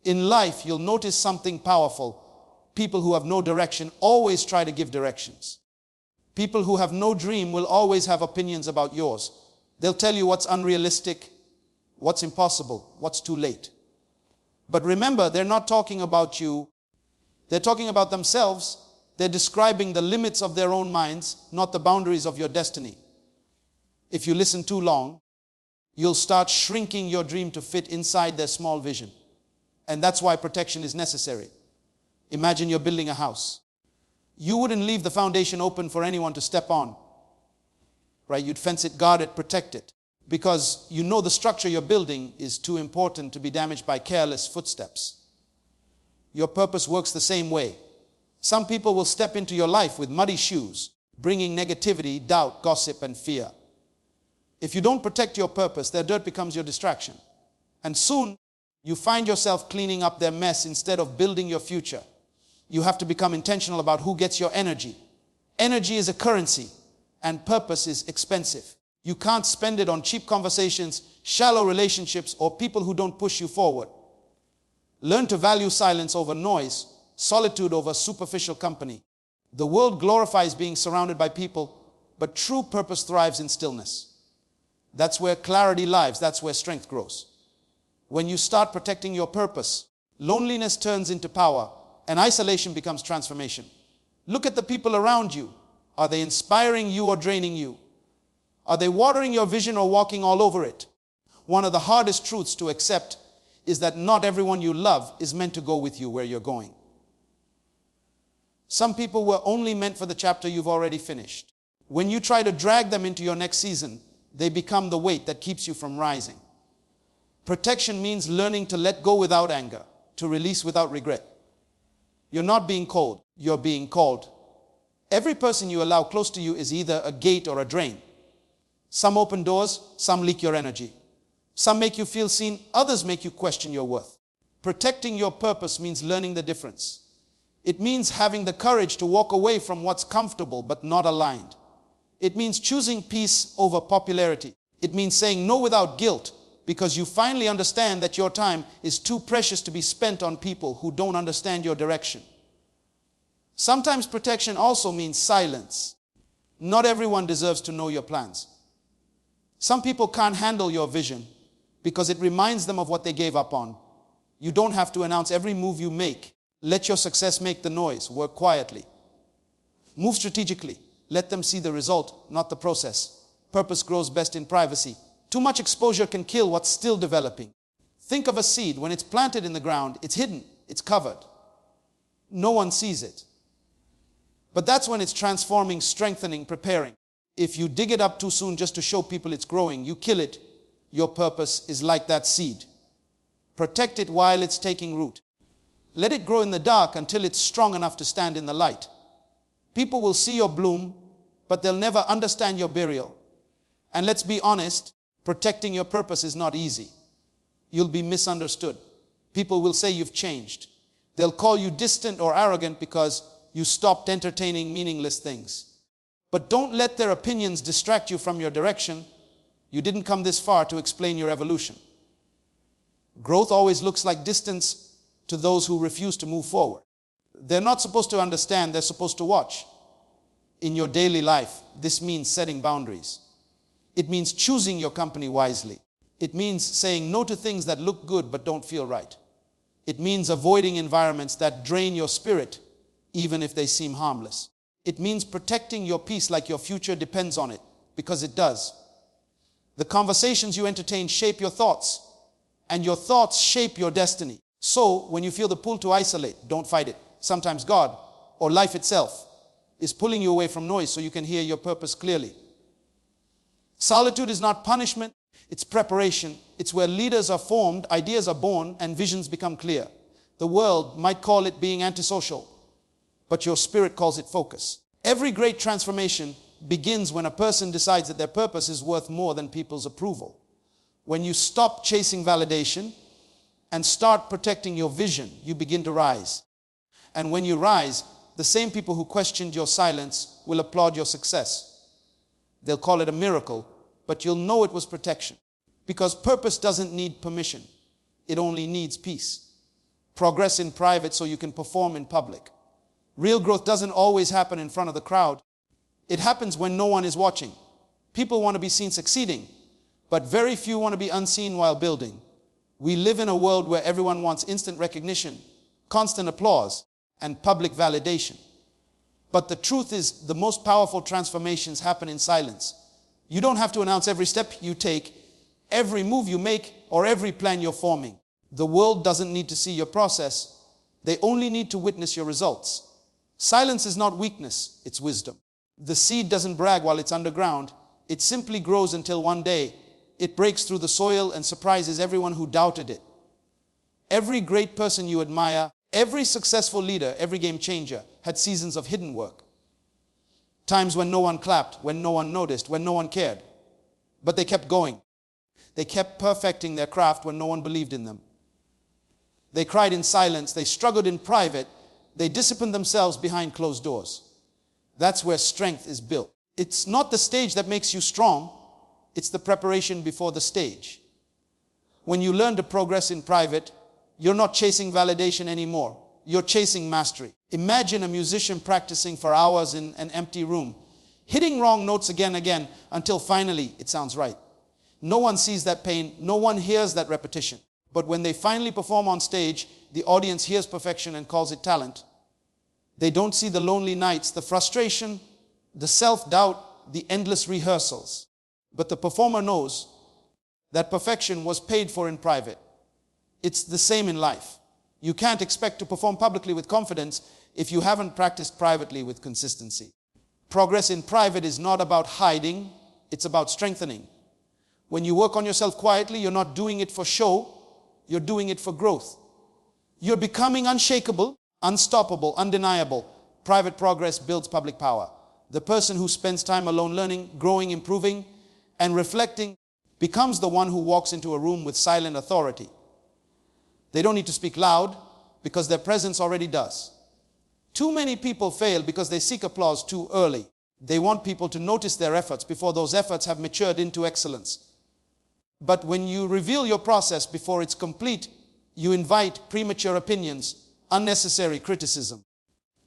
S1: In life, you'll notice something powerful. People who have no direction always try to give directions. People who have no dream will always have opinions about yours. They'll tell you what's unrealistic, what's impossible, what's too late. But remember, they're not talking about you. They're talking about themselves. They're describing the limits of their own minds, not the boundaries of your destiny. If you listen too long, you'll start shrinking your dream to fit inside their small vision. And that's why protection is necessary. Imagine you're building a house. You wouldn't leave the foundation open for anyone to step on, right? You'd fence it, guard it, protect it, because you know the structure you're building is too important to be damaged by careless footsteps. Your purpose works the same way. Some people will step into your life with muddy shoes, bringing negativity, doubt, gossip, and fear. If you don't protect your purpose, their dirt becomes your distraction. And soon, you find yourself cleaning up their mess instead of building your future. You have to become intentional about who gets your energy. Energy is a currency, and purpose is expensive. You can't spend it on cheap conversations, shallow relationships, or people who don't push you forward. Learn to value silence over noise, solitude over superficial company. The world glorifies being surrounded by people, but true purpose thrives in stillness. That's where clarity lives. That's where strength grows. When you start protecting your purpose, loneliness turns into power and isolation becomes transformation. Look at the people around you. Are they inspiring you or draining you? Are they watering your vision or walking all over it? One of the hardest truths to accept is that not everyone you love is meant to go with you where you're going. Some people were only meant for the chapter you've already finished. When you try to drag them into your next season, they become the weight that keeps you from rising. Protection means learning to let go without anger, to release without regret. You're not being cold, you're being called. Every person you allow close to you is either a gate or a drain. Some open doors, some leak your energy. Some make you feel seen, others make you question your worth. Protecting your purpose means learning the difference. It means having the courage to walk away from what's comfortable but not aligned. It means choosing peace over popularity. It means saying no without guilt because you finally understand that your time is too precious to be spent on people who don't understand your direction. Sometimes protection also means silence. Not everyone deserves to know your plans. Some people can't handle your vision because it reminds them of what they gave up on. You don't have to announce every move you make. Let your success make the noise. Work quietly. Move strategically. Let them see the result, not the process. Purpose grows best in privacy. Too much exposure can kill what's still developing. Think of a seed. When it's planted in the ground, it's hidden, it's covered. No one sees it. But that's when it's transforming, strengthening, preparing. If you dig it up too soon just to show people it's growing, you kill it. Your purpose is like that seed. Protect it while it's taking root. Let it grow in the dark until it's strong enough to stand in the light. People will see your bloom, but they'll never understand your burial. And let's be honest, protecting your purpose is not easy. You'll be misunderstood. People will say you've changed. They'll call you distant or arrogant because you stopped entertaining meaningless things. But don't let their opinions distract you from your direction. You didn't come this far to explain your evolution. Growth always looks like distance to those who refuse to move forward. They're not supposed to understand, they're supposed to watch. In your daily life, this means setting boundaries. It means choosing your company wisely. It means saying no to things that look good but don't feel right. It means avoiding environments that drain your spirit, even if they seem harmless. It means protecting your peace like your future depends on it, because it does. The conversations you entertain shape your thoughts, and your thoughts shape your destiny. So, when you feel the pull to isolate, don't fight it. Sometimes God, or life itself, is pulling you away from noise so you can hear your purpose clearly. Solitude is not punishment, it's preparation. It's where leaders are formed, ideas are born, and visions become clear. The world might call it being antisocial, but your spirit calls it focus. Every great transformation begins when a person decides that their purpose is worth more than people's approval. When you stop chasing validation and start protecting your vision, you begin to rise. And when you rise, the same people who questioned your silence will applaud your success. They'll call it a miracle, but you'll know it was protection. Because purpose doesn't need permission. It only needs peace. Progress in private so you can perform in public. Real growth doesn't always happen in front of the crowd. It happens when no one is watching. People want to be seen succeeding, but very few want to be unseen while building. We live in a world where everyone wants instant recognition, constant applause, and public validation. But the truth is, the most powerful transformations happen in silence. You don't have to announce every step you take, every move you make, or every plan you're forming. The world doesn't need to see your process. They only need to witness your results. Silence is not weakness, it's wisdom. The seed doesn't brag while it's underground. It simply grows until one day it breaks through the soil and surprises everyone who doubted it. Every great person you admire, every successful leader, every game changer had seasons of hidden work. Times when no one clapped, when no one noticed, when no one cared. But they kept going. They kept perfecting their craft when no one believed in them. They cried in silence. They struggled in private. They disciplined themselves behind closed doors. That's where strength is built. It's not the stage that makes you strong. It's the preparation before the stage. When you learn to progress in private, you're not chasing validation anymore. You're chasing mastery. Imagine a musician practicing for hours in an empty room, hitting wrong notes again and again until finally it sounds right. No one sees that pain. No one hears that repetition. But when they finally perform on stage, the audience hears perfection and calls it talent. They don't see the lonely nights, the frustration, the self-doubt, the endless rehearsals. But the performer knows that perfection was paid for in private. It's the same in life. You can't expect to perform publicly with confidence if you haven't practiced privately with consistency. Progress in private is not about hiding, it's about strengthening. When you work on yourself quietly, you're not doing it for show, you're doing it for growth. You're becoming unshakable, unstoppable, undeniable. Private progress builds public power. The person who spends time alone learning, growing, improving, and reflecting becomes the one who walks into a room with silent authority. They don't need to speak loud because their presence already does. Too many people fail because they seek applause too early. They want people to notice their efforts before those efforts have matured into excellence. But when you reveal your process before it's complete, you invite premature opinions, unnecessary criticism,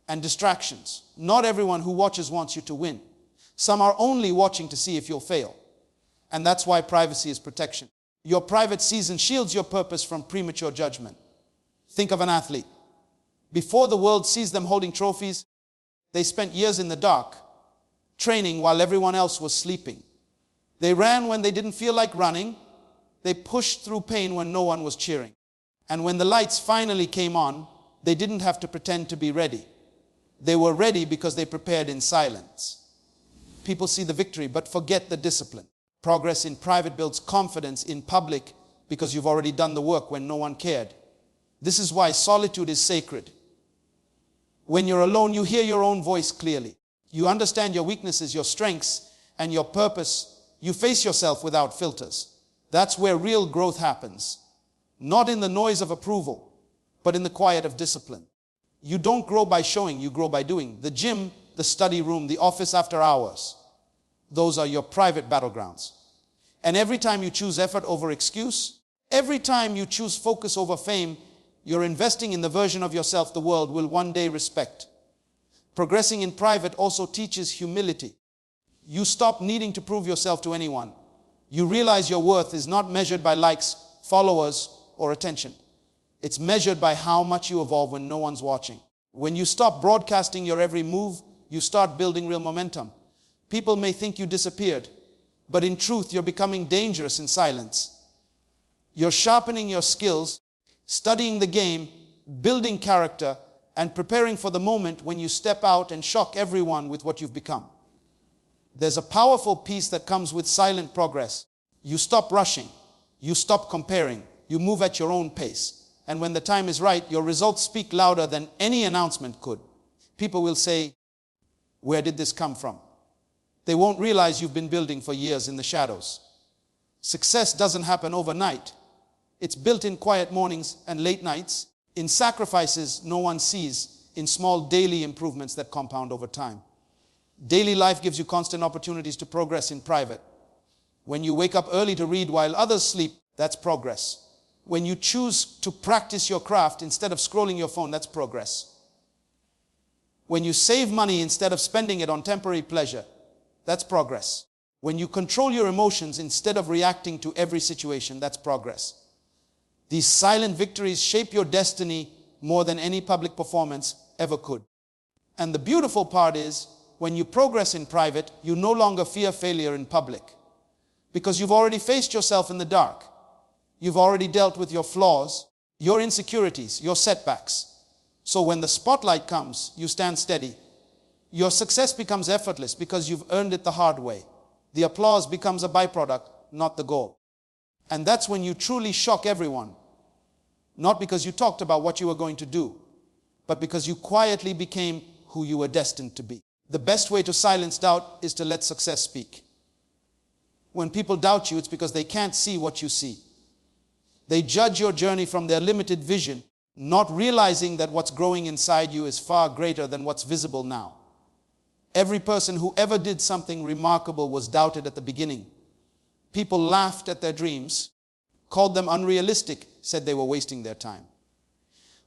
S1: and distractions. Not everyone who watches wants you to win. Some are only watching to see if you'll fail. And that's why privacy is protection. Your private season shields your purpose from premature judgment. Think of an athlete. Before the world sees them holding trophies, they spent years in the dark, training while everyone else was sleeping. They ran when they didn't feel like running. They pushed through pain when no one was cheering. And when the lights finally came on, they didn't have to pretend to be ready. They were ready because they prepared in silence. People see the victory but forget the discipline. Progress in private builds confidence in public because you've already done the work when no one cared. This is why solitude is sacred. When you're alone, you hear your own voice clearly. You understand your weaknesses, your strengths, and your purpose. You face yourself without filters. That's where real growth happens. Not in the noise of approval, but in the quiet of discipline. You don't grow by showing, you grow by doing. The gym, the study room, the office after hours. Those are your private battlegrounds. And every time you choose effort over excuse, every time you choose focus over fame, you're investing in the version of yourself the world will one day respect. Progressing in private also teaches humility. You stop needing to prove yourself to anyone. You realize your worth is not measured by likes, followers, or attention. It's measured by how much you evolve when no one's watching. When you stop broadcasting your every move, you start building real momentum. People may think you disappeared, but in truth, you're becoming dangerous in silence. You're sharpening your skills, studying the game, building character, and preparing for the moment when you step out and shock everyone with what you've become. There's a powerful peace that comes with silent progress. You stop rushing. You stop comparing. You move at your own pace. And when the time is right, your results speak louder than any announcement could. People will say, "Where did this come from?" They won't realize you've been building for years in the shadows. Success doesn't happen overnight. It's built in quiet mornings and late nights, in sacrifices no one sees, in small daily improvements that compound over time. Daily life gives you constant opportunities to progress in private. When you wake up early to read while others sleep, that's progress. When you choose to practice your craft instead of scrolling your phone, that's progress. When you save money instead of spending it on temporary pleasure, that's progress. When you control your emotions instead of reacting to every situation, that's progress. These silent victories shape your destiny more than any public performance ever could. And the beautiful part is, when you progress in private, you no longer fear failure in public. Because you've already faced yourself in the dark. You've already dealt with your flaws, your insecurities, your setbacks. So when the spotlight comes, you stand steady. Your success becomes effortless because you've earned it the hard way. The applause becomes a byproduct, not the goal. And that's when you truly shock everyone. Not because you talked about what you were going to do, but because you quietly became who you were destined to be. The best way to silence doubt is to let success speak. When people doubt you, it's because they can't see what you see. They judge your journey from their limited vision, not realizing that what's growing inside you is far greater than what's visible now. Every person who ever did something remarkable was doubted at the beginning. People laughed at their dreams, called them unrealistic, said they were wasting their time.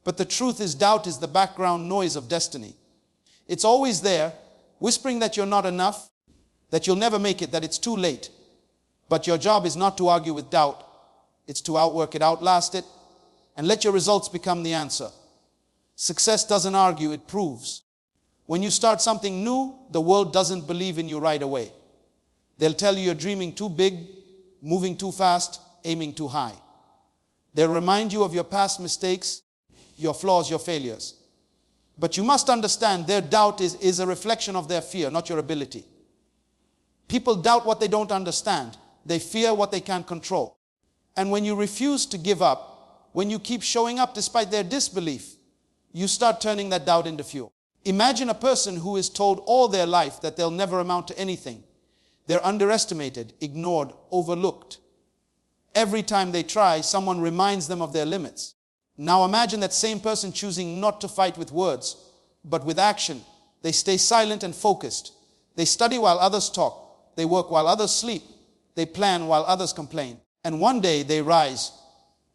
S1: But the truth is, doubt is the background noise of destiny. It's always there, whispering that you're not enough, that you'll never make it, that it's too late. But your job is not to argue with doubt. It's to outwork it, outlast it, and let your results become the answer. Success doesn't argue, it proves. When you start something new, the world doesn't believe in you right away. They'll tell you you're dreaming too big, moving too fast, aiming too high. They'll remind you of your past mistakes, your flaws, your failures. But you must understand their doubt is a reflection of their fear, not your ability. People doubt what they don't understand. They fear what they can't control. And when you refuse to give up, when you keep showing up despite their disbelief, you start turning that doubt into fuel. Imagine a person who is told all their life that they'll never amount to anything. They're underestimated, ignored, overlooked. Every time they try, someone reminds them of their limits. Now imagine that same person choosing not to fight with words, but with action. They stay silent and focused. They study while others talk. They work while others sleep. They plan while others complain. And one day they rise,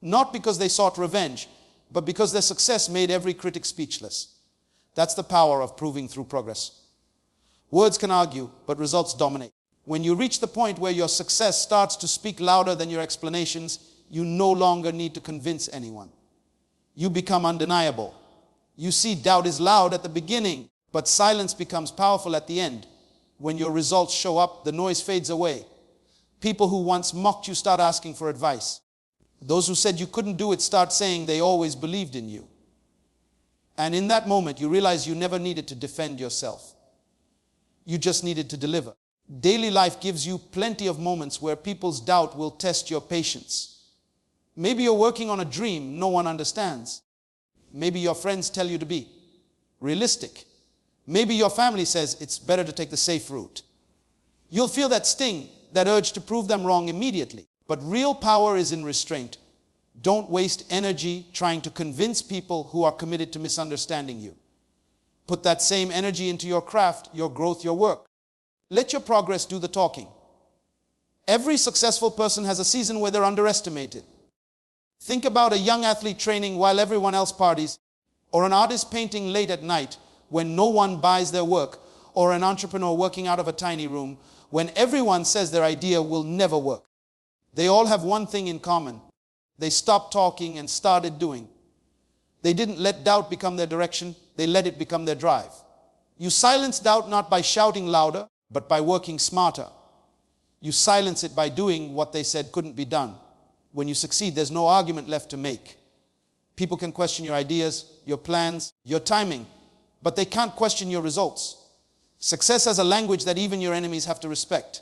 S1: not because they sought revenge, but because their success made every critic speechless. That's the power of proving through progress. Words can argue, but results dominate. When you reach the point where your success starts to speak louder than your explanations, you no longer need to convince anyone. You become undeniable. You see, doubt is loud at the beginning, but silence becomes powerful at the end. When your results show up, the noise fades away. People who once mocked you start asking for advice. Those who said you couldn't do it start saying they always believed in you. And in that moment, you realize you never needed to defend yourself. You just needed to deliver. Daily life gives you plenty of moments where people's doubt will test your patience. Maybe you're working on a dream no one understands. Maybe your friends tell you to be realistic. Maybe your family says it's better to take the safe route. You'll feel that sting, that urge to prove them wrong immediately. But real power is in restraint. Don't waste energy trying to convince people who are committed to misunderstanding you. Put that same energy into your craft, your growth, your work. Let your progress do the talking. Every successful person has a season where they're underestimated. Think about a young athlete training while everyone else parties, or an artist painting late at night when no one buys their work, or an entrepreneur working out of a tiny room when everyone says their idea will never work. They all have one thing in common. They stopped talking and started doing. They didn't let doubt become their direction. They let it become their drive. You silence doubt not by shouting louder, but by working smarter. You silence it by doing what they said couldn't be done. When you succeed, there's no argument left to make. People can question your ideas, your plans, your timing, but they can't question your results. Success has a language that even your enemies have to respect.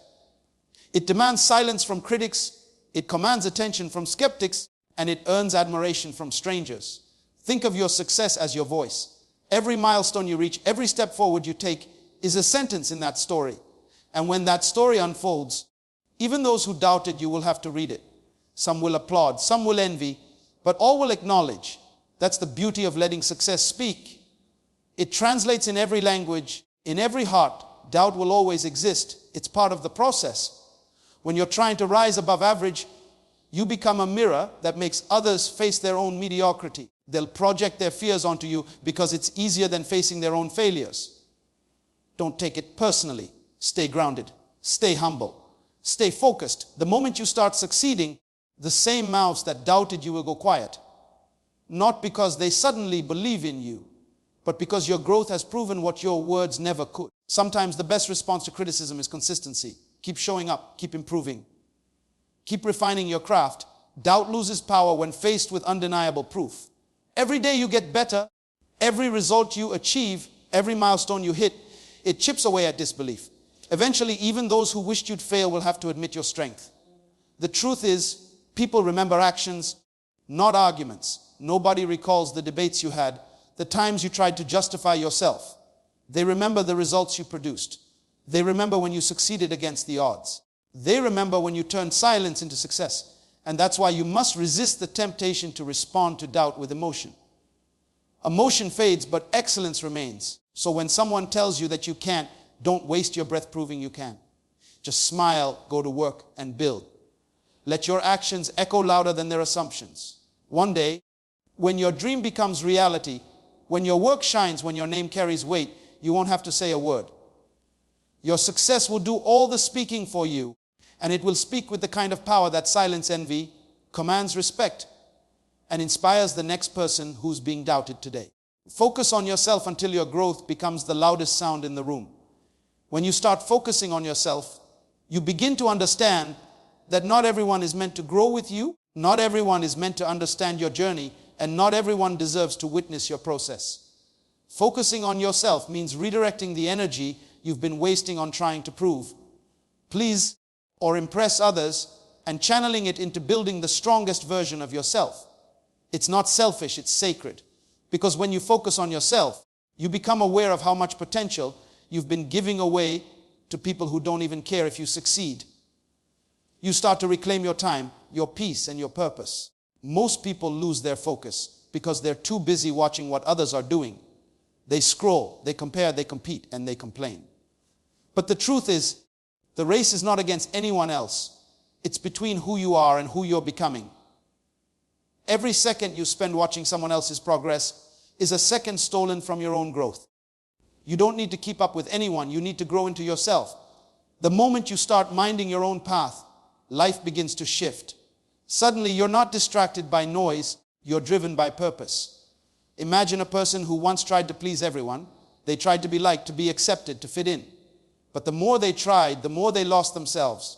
S1: It demands silence from critics, it commands attention from skeptics, and it earns admiration from strangers. Think of your success as your voice. Every milestone you reach, every step forward you take is a sentence in that story. And when that story unfolds, even those who doubted you will have to read it. Some will applaud, some will envy, but all will acknowledge. That's the beauty of letting success speak. It translates in every language, in every heart. Doubt will always exist. It's part of the process. When you're trying to rise above average, you become a mirror that makes others face their own mediocrity. They'll project their fears onto you because it's easier than facing their own failures. Don't take it personally. Stay grounded. Stay humble. Stay focused. The moment you start succeeding, the same mouths that doubted you will go quiet. Not because they suddenly believe in you, but because your growth has proven what your words never could. Sometimes the best response to criticism is consistency. Keep showing up. Keep improving. Keep refining your craft. Doubt loses power when faced with undeniable proof. Every day you get better. Every result you achieve, every milestone you hit, it chips away at disbelief. Eventually, even those who wished you'd fail will have to admit your strength. The truth is, people remember actions, not arguments. Nobody recalls the debates you had, the times you tried to justify yourself. They remember the results you produced. They remember when you succeeded against the odds. They remember when you turned silence into success. And that's why you must resist the temptation to respond to doubt with emotion. Emotion fades, but excellence remains. So when someone tells you that you can't, don't waste your breath proving you can. Just smile, go to work, and build. Let your actions echo louder than their assumptions. One day, when your dream becomes reality, when your work shines, when your name carries weight, you won't have to say a word. Your success will do all the speaking for you, and it will speak with the kind of power that silences envy, commands respect, and inspires the next person who's being doubted today. Focus on yourself until your growth becomes the loudest sound in the room. When you start focusing on yourself, you begin to understand that not everyone is meant to grow with you, not everyone is meant to understand your journey, and not everyone deserves to witness your process. Focusing on yourself means redirecting the energy you've been wasting on trying to prove, please, or impress others, and channeling it into building the strongest version of yourself. It's not selfish, it's sacred. Because when you focus on yourself, you become aware of how much potential you've been giving away to people who don't even care if you succeed. You start to reclaim your time, your peace, and your purpose. Most people lose their focus because they're too busy watching what others are doing. They scroll, they compare, they compete, and they complain. But the truth is, the race is not against anyone else. It's between who you are and who you're becoming. Every second you spend watching someone else's progress is a second stolen from your own growth. You don't need to keep up with anyone. You need to grow into yourself. The moment you start minding your own path, life begins to shift. Suddenly, you're not distracted by noise. You're driven by purpose. Imagine a person who once tried to please everyone. They tried to be liked, to be accepted, to fit in. But the more they tried, the more they lost themselves.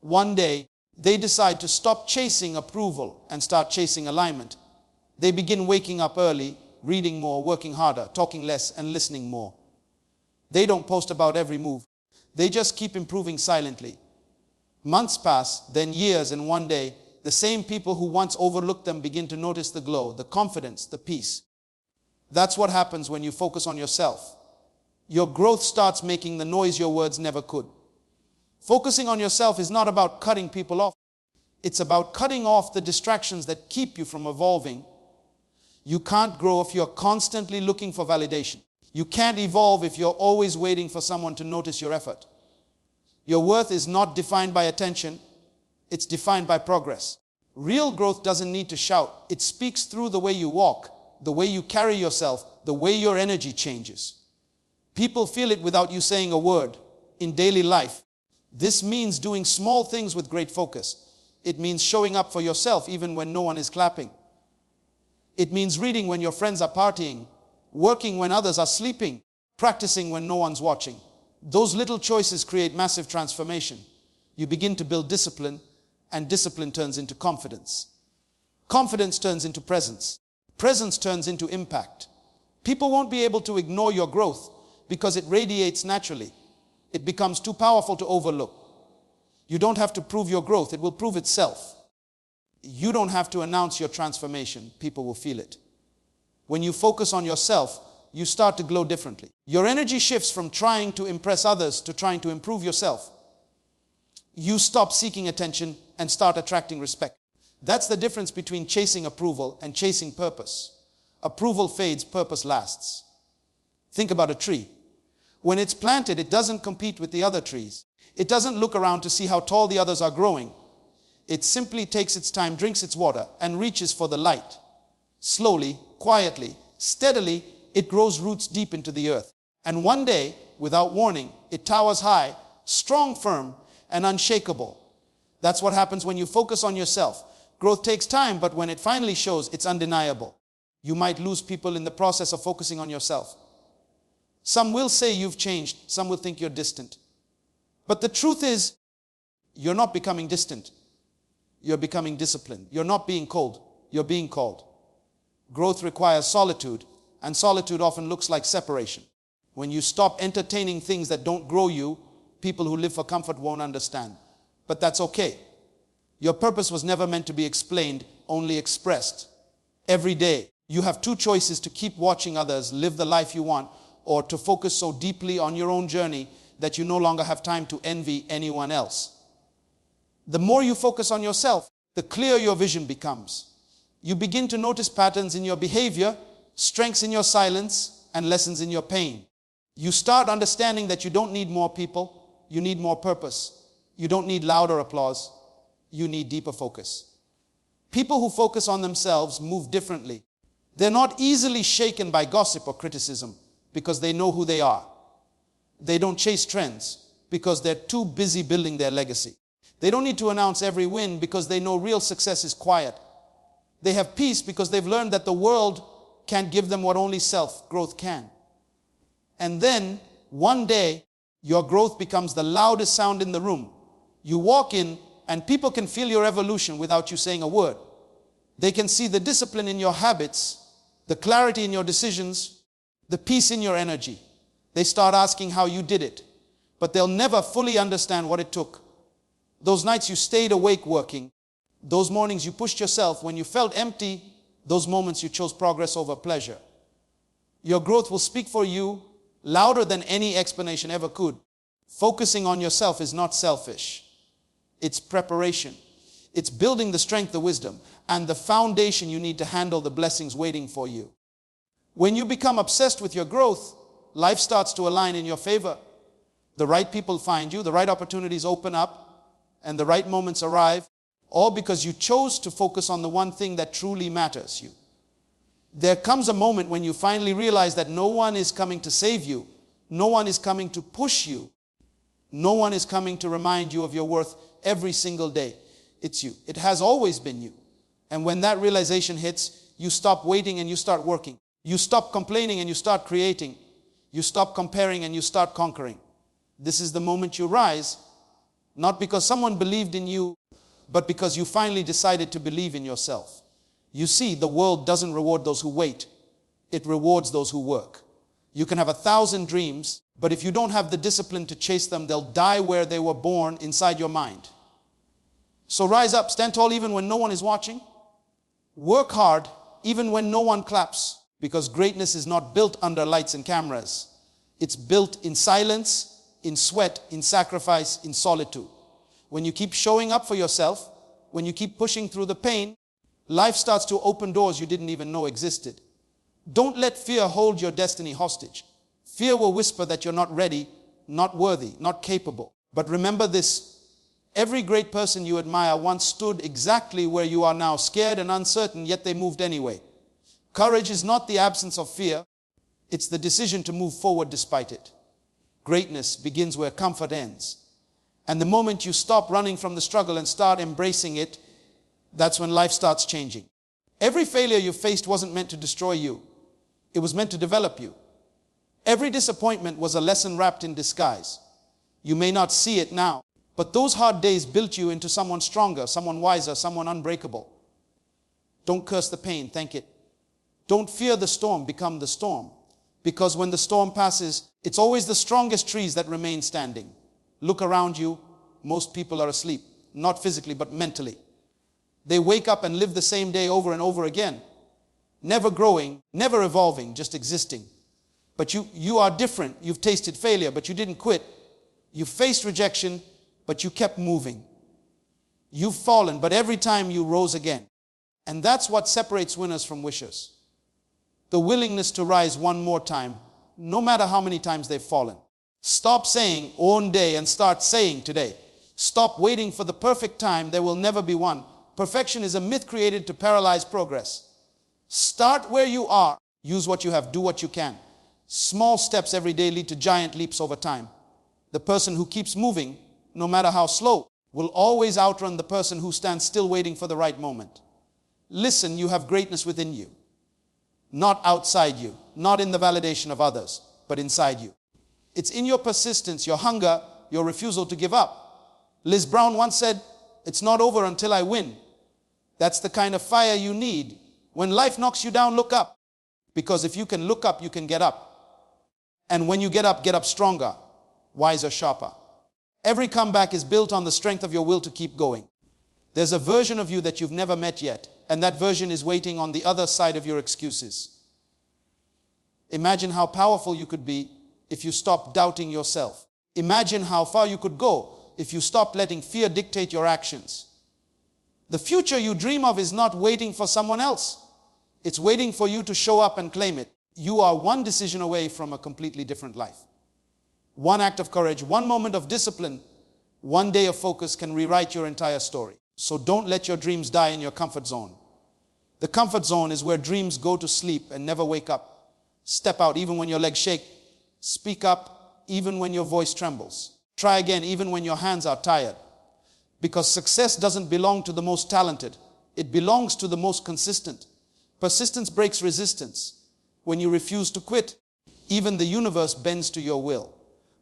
S1: One day, they decide to stop chasing approval and start chasing alignment. They begin waking up early, reading more, working harder, talking less, and listening more. They don't post about every move. They just keep improving silently. Months pass, then years, and one day, the same people who once overlooked them begin to notice the glow, the confidence, the peace. That's what happens when you focus on yourself. Your growth starts making the noise your words never could. Focusing on yourself is not about cutting people off. It's about cutting off the distractions that keep you from evolving. You can't grow if you're constantly looking for validation. You can't evolve if you're always waiting for someone to notice your effort. Your worth is not defined by attention. It's defined by progress. Real growth doesn't need to shout. It speaks through the way you walk, the way you carry yourself, the way your energy changes. People feel it without you saying a word. In daily life, this means doing small things with great focus. It means showing up for yourself even when no one is clapping. It means reading when your friends are partying, working when others are sleeping, practicing when no one's watching. Those little choices create massive transformation. You begin to build discipline, and discipline turns into confidence. Confidence turns into presence. Presence turns into impact. People won't be able to ignore your growth because it radiates naturally. It becomes too powerful to overlook. You don't have to prove your growth. It will prove itself. You don't have to announce your transformation. People will feel it. When you focus on yourself, you start to glow differently. Your energy shifts from trying to impress others to trying to improve yourself. You stop seeking attention and start attracting respect. That's the difference between chasing approval and chasing purpose. Approval fades, purpose lasts. Think about a tree. When it's planted, it doesn't compete with the other trees. It doesn't look around to see how tall the others are growing. It simply takes its time, drinks its water, and reaches for the light. Slowly, quietly, steadily, it grows roots deep into the earth. And one day, without warning, it towers high, strong, firm, and unshakable. That's what happens when you focus on yourself. Growth takes time, but when it finally shows, it's undeniable. You might lose people in the process of focusing on yourself. Some will say you've changed. Some will think you're distant. But the truth is, you're not becoming distant. You're becoming disciplined. You're not being cold. You're being called. Growth requires solitude, and solitude often looks like separation. When you stop entertaining things that don't grow you, people who live for comfort won't understand. But that's okay. Your purpose was never meant to be explained, only expressed. Every day, you have two choices: to keep watching others live the life you want, or to focus so deeply on your own journey that you no longer have time to envy anyone else. The more you focus on yourself, the clearer your vision becomes. You begin to notice patterns in your behavior, strengths in your silence, and lessons in your pain. You start understanding that you don't need more people, you need more purpose. You don't need louder applause, you need deeper focus. People who focus on themselves move differently. They're not easily shaken by gossip or criticism because they know who they are. They don't chase trends because they're too busy building their legacy. They don't need to announce every win because they know real success is quiet. They have peace because they've learned that the world can't give them what only self-growth can. And then, one day, your growth becomes the loudest sound in the room. You walk in, and people can feel your evolution without you saying a word. They can see the discipline in your habits, the clarity in your decisions, the peace in your energy. They start asking how you did it, but they'll never fully understand what it took. Those nights you stayed awake working, those mornings you pushed yourself when you felt empty, those moments you chose progress over pleasure. Your growth will speak for you louder than any explanation ever could. Focusing on yourself is not selfish. It's preparation. It's building the strength, the wisdom, and the foundation you need to handle the blessings waiting for you. When you become obsessed with your growth, life starts to align in your favor. The right people find you, the right opportunities open up, and the right moments arrive, all because you chose to focus on the one thing that truly matters you. There comes a moment when you finally realize that no one is coming to save you. No one is coming to push you. No one is coming to remind you of your worth every single day. It's you. It has always been you. And when that realization hits, you stop waiting and you start working. You stop complaining and you start creating. You stop comparing and you start conquering. This is the moment you rise, not because someone believed in you, but because you finally decided to believe in yourself. You see, the world doesn't reward those who wait. It rewards those who work. You can have 1,000 dreams, but if you don't have the discipline to chase them, they'll die where they were born, inside your mind. So rise up, stand tall even when no one is watching. Work hard even when no one claps, because greatness is not built under lights and cameras. It's built in silence, in sweat, in sacrifice, in solitude. When you keep showing up for yourself, when you keep pushing through the pain, life starts to open doors you didn't even know existed. Don't let fear hold your destiny hostage. Fear will whisper that you're not ready, not worthy, not capable. But remember this, every great person you admire once stood exactly where you are now, scared and uncertain, yet they moved anyway. Courage is not the absence of fear, it's the decision to move forward despite it. Greatness begins where comfort ends. And the moment you stop running from the struggle and start embracing it, that's when life starts changing. Every failure you faced wasn't meant to destroy you. It was meant to develop you. Every disappointment was a lesson wrapped in disguise. You may not see it now, but those hard days built you into someone stronger, someone wiser, someone unbreakable. Don't curse the pain, thank it. Don't fear the storm, become the storm. Because when the storm passes, it's always the strongest trees that remain standing. Look around you, most people are asleep, not physically, but mentally. They wake up and live the same day over and over again. Never growing, never evolving, just existing. But you are different. You've tasted failure, but you didn't quit. You faced rejection, but you kept moving. You've fallen, but every time you rose again. And that's what separates winners from wishers. The willingness to rise one more time, no matter how many times they've fallen. Stop saying one day and start saying today. Stop waiting for the perfect time. There will never be one. Perfection is a myth created to paralyze progress. Start where you are. Use what you have. Do what you can. Small steps every day lead to giant leaps over time. The person who keeps moving, no matter how slow, will always outrun the person who stands still waiting for the right moment. Listen, you have greatness within you. Not outside you. Not in the validation of others, but inside you. It's in your persistence, your hunger, your refusal to give up. Liz Brown once said, "It's not over until I win." That's the kind of fire you need. When life knocks you down, look up. Because if you can look up, you can get up. And when you get up stronger, wiser, sharper. Every comeback is built on the strength of your will to keep going. There's a version of you that you've never met yet, and that version is waiting on the other side of your excuses. Imagine how powerful you could be if you stopped doubting yourself. Imagine how far you could go if you stopped letting fear dictate your actions. The future you dream of is not waiting for someone else. It's waiting for you to show up and claim it. You are one decision away from a completely different life. One act of courage, one moment of discipline, one day of focus can rewrite your entire story. So don't let your dreams die in your comfort zone. The comfort zone is where dreams go to sleep and never wake up. Step out even when your legs shake. Speak up even when your voice trembles. Try again even when your hands are tired. Because success doesn't belong to the most talented. It belongs to the most consistent. Persistence breaks resistance. When you refuse to quit, even the universe bends to your will.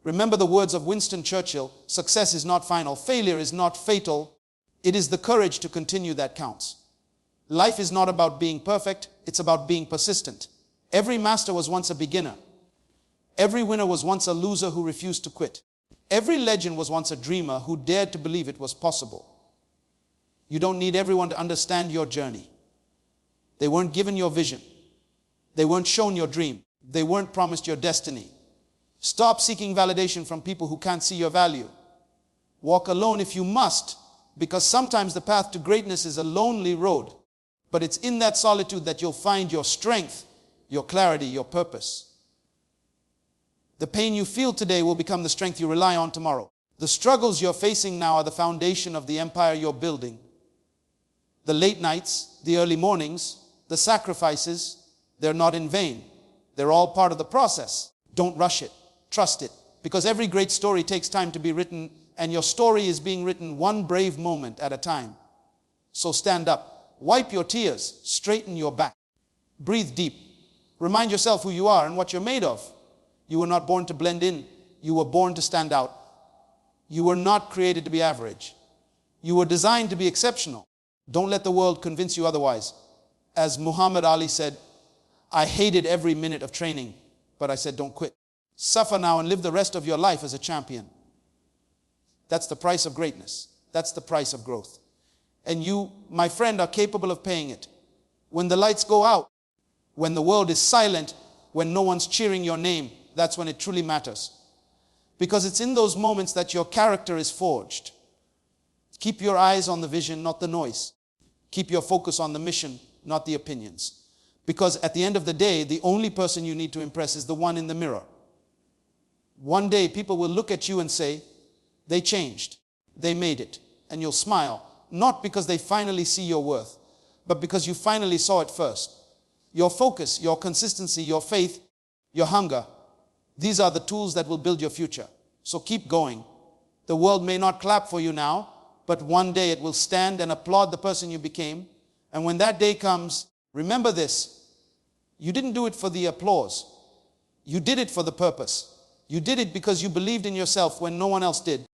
S1: Remember the words of Winston Churchill, success is not final, failure is not fatal. It is the courage to continue that counts. Life is not about being perfect, it's about being persistent. Every master was once a beginner. Every winner was once a loser who refused to quit. Every legend was once a dreamer who dared to believe it was possible. You don't need everyone to understand your journey. They weren't given your vision. They weren't shown your dream. They weren't promised your destiny. Stop seeking validation from people who can't see your value. Walk alone if you must, Because sometimes the path to greatness is a lonely road. But it's in that solitude that you'll find your strength, your clarity, your purpose. The pain you feel today will become the strength you rely on tomorrow. The struggles you're facing now are the foundation of the empire you're building. The late nights, the early mornings, the sacrifices, they're not in vain. They're all part of the process. Don't rush it. Trust it. Because every great story takes time to be written, and your story is being written one brave moment at a time. So stand up. Wipe your tears. Straighten your back. Breathe deep. Remind yourself who you are and what you're made of. You were not born to blend in. You were born to stand out. You were not created to be average. You were designed to be exceptional. Don't let the world convince you otherwise. As Muhammad Ali said, I hated every minute of training, but I said, don't quit. Suffer now and live the rest of your life as a champion. That's the price of greatness. That's the price of growth. And you, my friend, are capable of paying it. When the lights go out, when the world is silent, when no one's cheering your name, that's when it truly matters. Because it's in those moments that your character is forged. Keep your eyes on the vision, not the noise. Keep your focus on the mission, not the opinions. Because at the end of the day, the only person you need to impress is the one in the mirror. One day, people will look at you and say, they changed, they made it, and you'll smile. Not because they finally see your worth, but because you finally saw it first. Your focus, your consistency, your faith, your hunger, these are the tools that will build your future. So keep going. The world may not clap for you now, but one day it will stand and applaud the person you became. And when that day comes, remember this: you didn't do it for the applause. You did it for the purpose. You did it because you believed in yourself when no one else did.